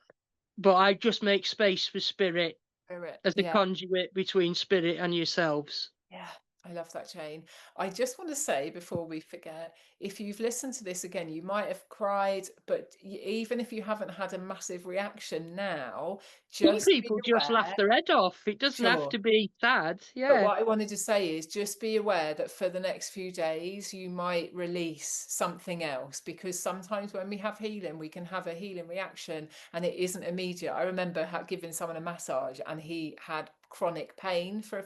but I just make space for spirit spirit, as a yeah. conduit between spirit and yourselves. Yeah, I love that, Jane. I just want to say before we forget, if you've listened to this again, you might have cried, but even if you haven't had a massive reaction now, Some just be people just laugh aware. their head off. It doesn't have Sure. to be sad. But Yeah. what I wanted to say is just be aware that for the next few days, you might release something else, because sometimes when we have healing, we can have a healing reaction and it isn't immediate. I remember giving someone a massage and he had chronic pain for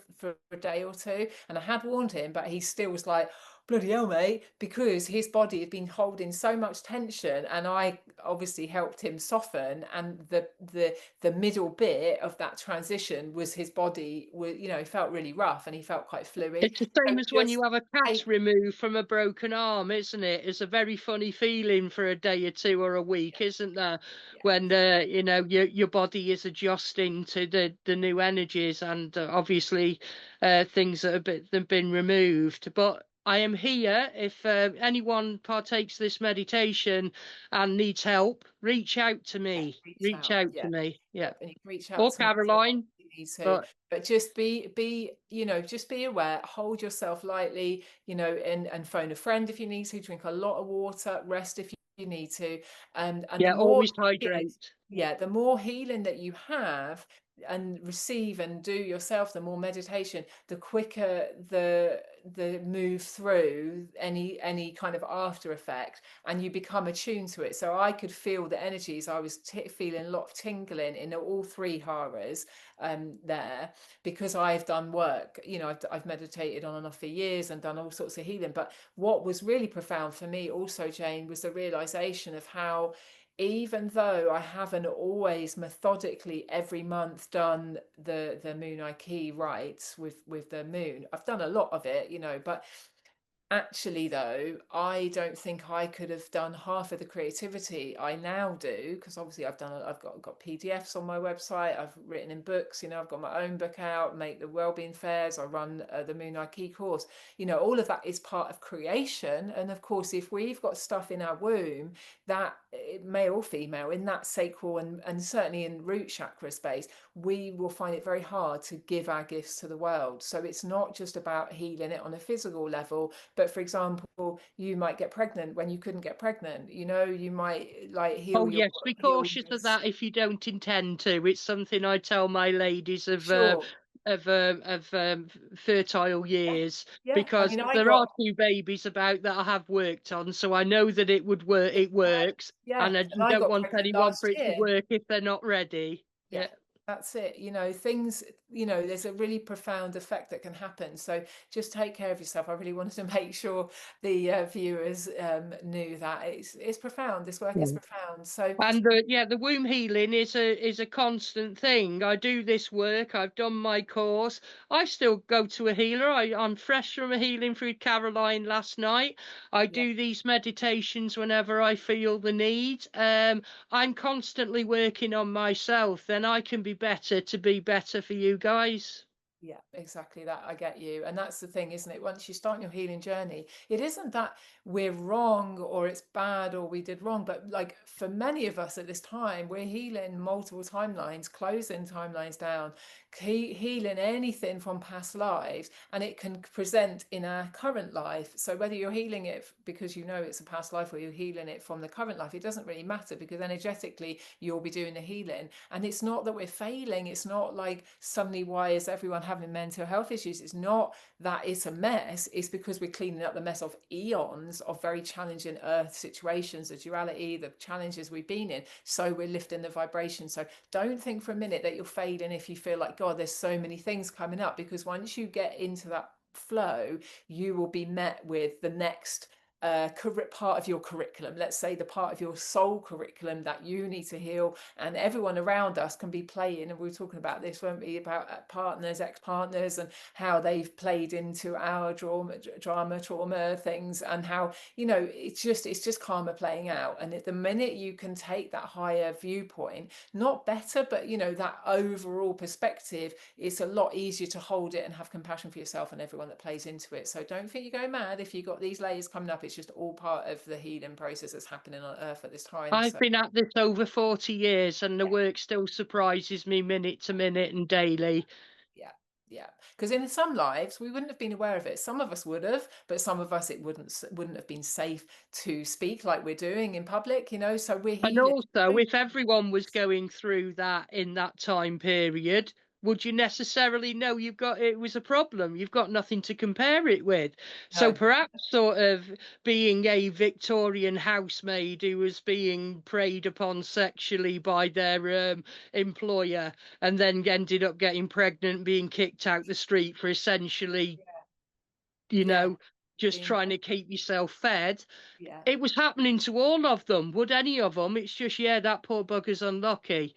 a day or two. And I had warned him, but he still was like, bloody hell, mate, because his body had been holding so much tension. And I obviously helped him soften. And the middle bit of that transition was his body was, felt really rough and he felt quite fluid. It's the So same as when just you have a cast take, removed from a broken arm, isn't it? It's a very funny feeling for a day or two or a week, isn't there? yeah, When your body is adjusting to the new energies and obviously things that have been removed. But I am here if anyone partakes this meditation and needs help. Reach out to yeah, me. reach Reach out. out to Yeah. me. Yeah, Yep, and you can reach out or to me as well Caroline. if you need to. But But just just be aware, hold yourself lightly, and phone a friend if you need to, drink a lot of water, rest if you need to. And the yeah, more always hydrate. the more healing that you have and receive and do yourself, the more meditation, the quicker the move through any kind of after effect, and you become attuned to it. So I could feel the energies. I was feeling a lot of tingling in all three haras there, because I've done work. I've meditated on and off for years and done all sorts of healing. But what was really profound for me also, Jane, was the realization of how, even though I haven't always methodically every month done the moon key rites with the moon, I've done a lot of it, but actually, though, I don't think I could have done half of the creativity I now do, because obviously I've got PDFs on my website, I've written in books, I've got my own book out, make the wellbeing fairs, I run the Moon Key course. All of that is part of creation. And of course, if we've got stuff in our womb, that male or female, in that sacral and certainly in root chakra space, we will find it very hard to give our gifts to the world. So it's not just about healing it on a physical level, but for example, you might get pregnant when you couldn't get pregnant. You might like Oh heal yes, be cautious your of that if you don't intend to. It's something I tell my ladies sure. of fertile Yeah, years, yeah. I because mean, I there are got two babies about that I have worked on, so I know that it would work. It yeah, works, yeah, and and you I don't got want pregnant anyone for last it to year. work if they're not ready. Yeah. Yeah. That's it. You know, things, you know, there's a really profound effect that can happen. So just take care of yourself. I really wanted to make sure the viewers knew that it's profound. This work is profound. So And yeah, the womb healing is a constant thing. I do this work. I've done my course. I still go to a healer. I'm fresh from a healing through Caroline last night. I yeah. do these meditations whenever I feel the need. I'm constantly working on myself. Then I can be better to be better for you guys. Yeah, exactly that. I get you. And that's the thing, isn't it? Once you start your healing journey, it isn't that we're wrong or it's bad or we did wrong, but like for many of us at this time, we're healing multiple timelines, closing timelines down, healing anything from past lives, and it can present in our current life. So whether you're healing it because you know it's a past life or you're healing it from the current life, it doesn't really matter because energetically you'll be doing the healing. And it's not that we're failing. It's not like suddenly why is everyone having mental health issues? It's not that it's a mess. It's because we're cleaning up the mess of eons of very challenging earth situations, the duality, the challenges we've been in. So we're lifting the vibration. So don't think for a minute that you're failing if you feel like, God, there's so many things coming up, because once you get into that flow, you will be met with the next part of your curriculum, let's say the part of your soul curriculum that you need to heal. And everyone around us can be playing, and we were talking about this, weren't we, about partners, ex-partners, and how they've played into our trauma things, and how, you know, it's just karma playing out. And at the minute you can take that higher viewpoint, not better, but you know, that overall perspective, it's a lot easier to hold it and have compassion for yourself and everyone that plays into it. So don't think you go mad if you've got these layers coming up. It's just all part of the healing process that's happening on earth at this time. I've So been at this over 40 years and the yeah, work still surprises me minute to minute and daily. yeah, yeah, because in some lives we wouldn't have been aware of it. Some of us would have, but some of us it wouldn't have been safe to speak like we're doing in public, you know. So we're And healing. also, if everyone was going through that in that time period, would you necessarily know you've got it was a problem? You've got nothing to compare it with. So No, perhaps sort of being a Victorian housemaid who was being preyed upon sexually by their employer and then ended up getting pregnant, being kicked out the street for essentially, you yeah, know, just being trying to keep yourself fed. yeah, It was happening to all of them. Would any of them? It's just, yeah, that poor bugger's unlucky.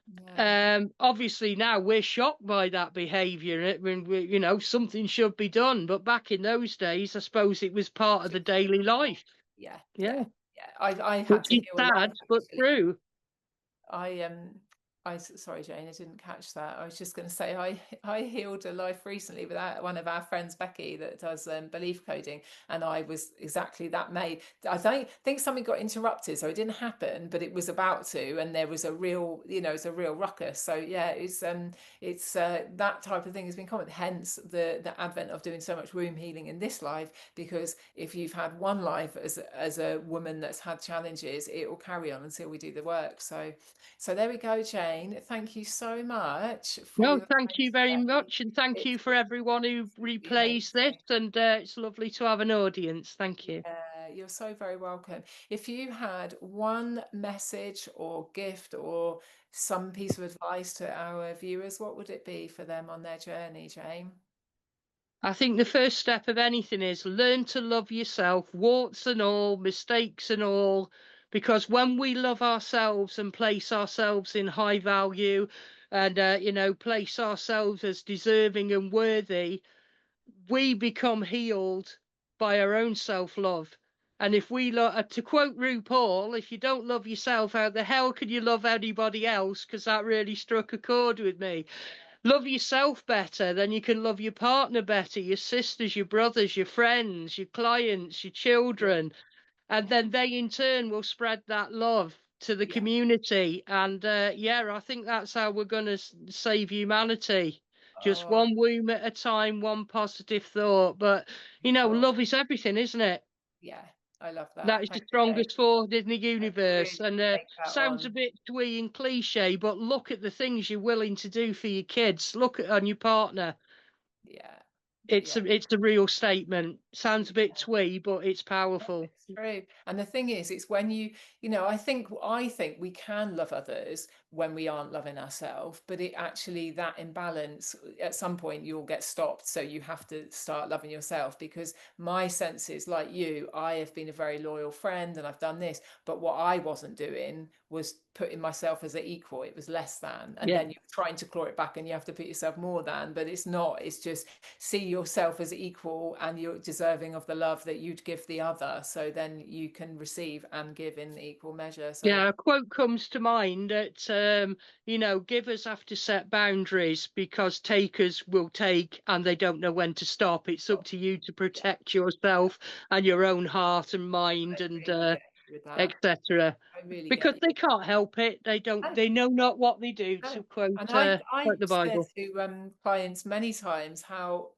no, Obviously now we're shocked by that behaviour. When you know, something should be done. But back in those days, I suppose it was part of the daily life. yeah, Yeah, yeah, yeah. I had which to is heal sad life but actually. true. I sorry Jane, I didn't catch that. I was just going to say I healed a life recently with one of our friends, Becky, that does belief coding, and I was exactly that made. I think something got interrupted, so it didn't happen, but it was about to, and there was a real, you know, it's a real ruckus. So yeah, it's that type of thing has been common. Hence the advent of doing so much womb healing in this life, because if you've had one life as a woman that's had challenges, it will carry on until we do the work. So there we go, Jane. Thank you so much for No, your thank time you very today. much, and thank you It's for been everyone who absolutely replays this. amazing. And it's lovely to have an audience. Thank you. Yeah, you're so very welcome. If you had one message or gift or some piece of advice to our viewers, what would it be for them on their journey, Jane? I think the first step of anything is learn to love yourself, warts and all, mistakes and all, because when we love ourselves and place ourselves in high value and, you know, place ourselves as deserving and worthy, we become healed by our own self love. And if we love, to quote RuPaul, if you don't love yourself, how the hell can you love anybody else? Because that really struck a chord with me. Love yourself better, then you can love your partner better, your sisters, your brothers, your friends, your clients, your Yeah, children, and yeah, then they in turn will spread that love to the yeah. community. And yeah, I think that's how we're going to save humanity. Just Oh, one womb at a time, one positive thought. But you know, beautiful. love is everything, isn't it? Yeah, I love That that. is the Thank you, Jane. strongest force in the I universe. really And take that sounds a on. bit twee and cliche, but look at the things you're willing to do for your kids. Look at on your partner. Yeah, It's yeah, a real statement. Sounds a bit twee, but it's powerful. It's true. And the thing is, it's when I think we can love others when we aren't loving ourselves, but it actually, that imbalance, at some point you'll get stopped. So you have to start loving yourself, because my sense is, like you, I have been a very loyal friend and I've done this, but what I wasn't doing was putting myself as an equal. It was less than. And Yeah. then you're trying to claw it back and you have to put yourself more than, but it's not. It's just see yourself as equal and you're deserving of the love that you'd give the other. So then you can receive and give in equal measure. So Yeah, a quote comes to mind that, givers have to set boundaries because takers will take and they don't know when to stop. It's up to you to yeah, protect yourself and your own heart and mind I and really get you with that. etc. I really Because get you they with can't help it. They don't. that. They know not what they do. No. To quote And I quote the said Bible. to clients many times how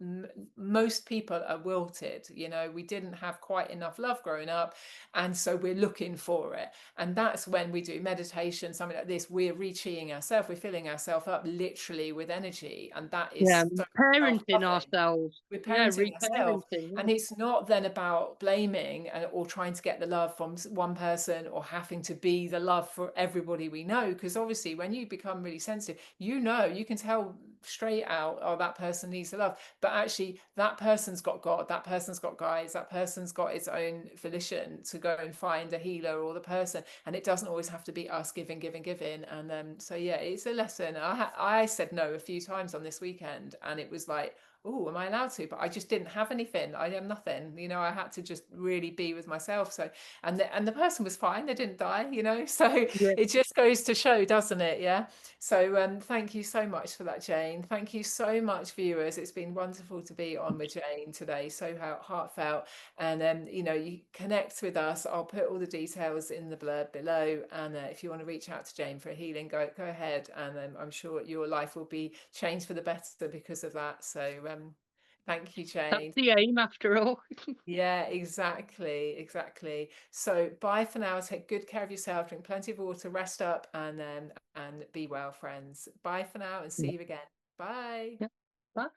most people are wilted. We didn't have quite enough love growing up, and so we're looking for it. And that's when we do meditation, something like this. We're reaching ourselves, we're filling ourselves up literally with energy, and that Yeah, is so parenting self-loving. ourselves. We're Yeah, parenting ourselves, and reparenting. it's not then about blaming or trying to get the love from one person, or having to be the love for everybody we know, because obviously when you become really sensitive, you can tell straight out, oh, that person needs the love, but actually that person's got God, that person's got guides, that person's got its own volition to go and find a healer or the person, and it doesn't always have to be us giving, giving, giving. And so yeah, it's a lesson. I said no a few times on this weekend, and it was like, oh, am I allowed to? But I just didn't have anything. I am nothing. I had to just really be with myself. So, and the person was fine. They didn't die. So Yeah. it just goes to show, doesn't it? Yeah. So thank you so much for that, Jane. Thank you so much, viewers. It's been wonderful to be on with Jane today. So heartfelt. And you connect with us. I'll put all the details in the blurb below. And if you want to reach out to Jane for a healing, go ahead. And I'm sure your life will be changed for the better because of that. So thank you, That's Jane. the aim, after all. Yeah, exactly. So bye for now. Take good care of yourself. Drink plenty of water. Rest up, and be well, friends. Bye for now, and see Yeah. you again. Bye. Yeah. Bye.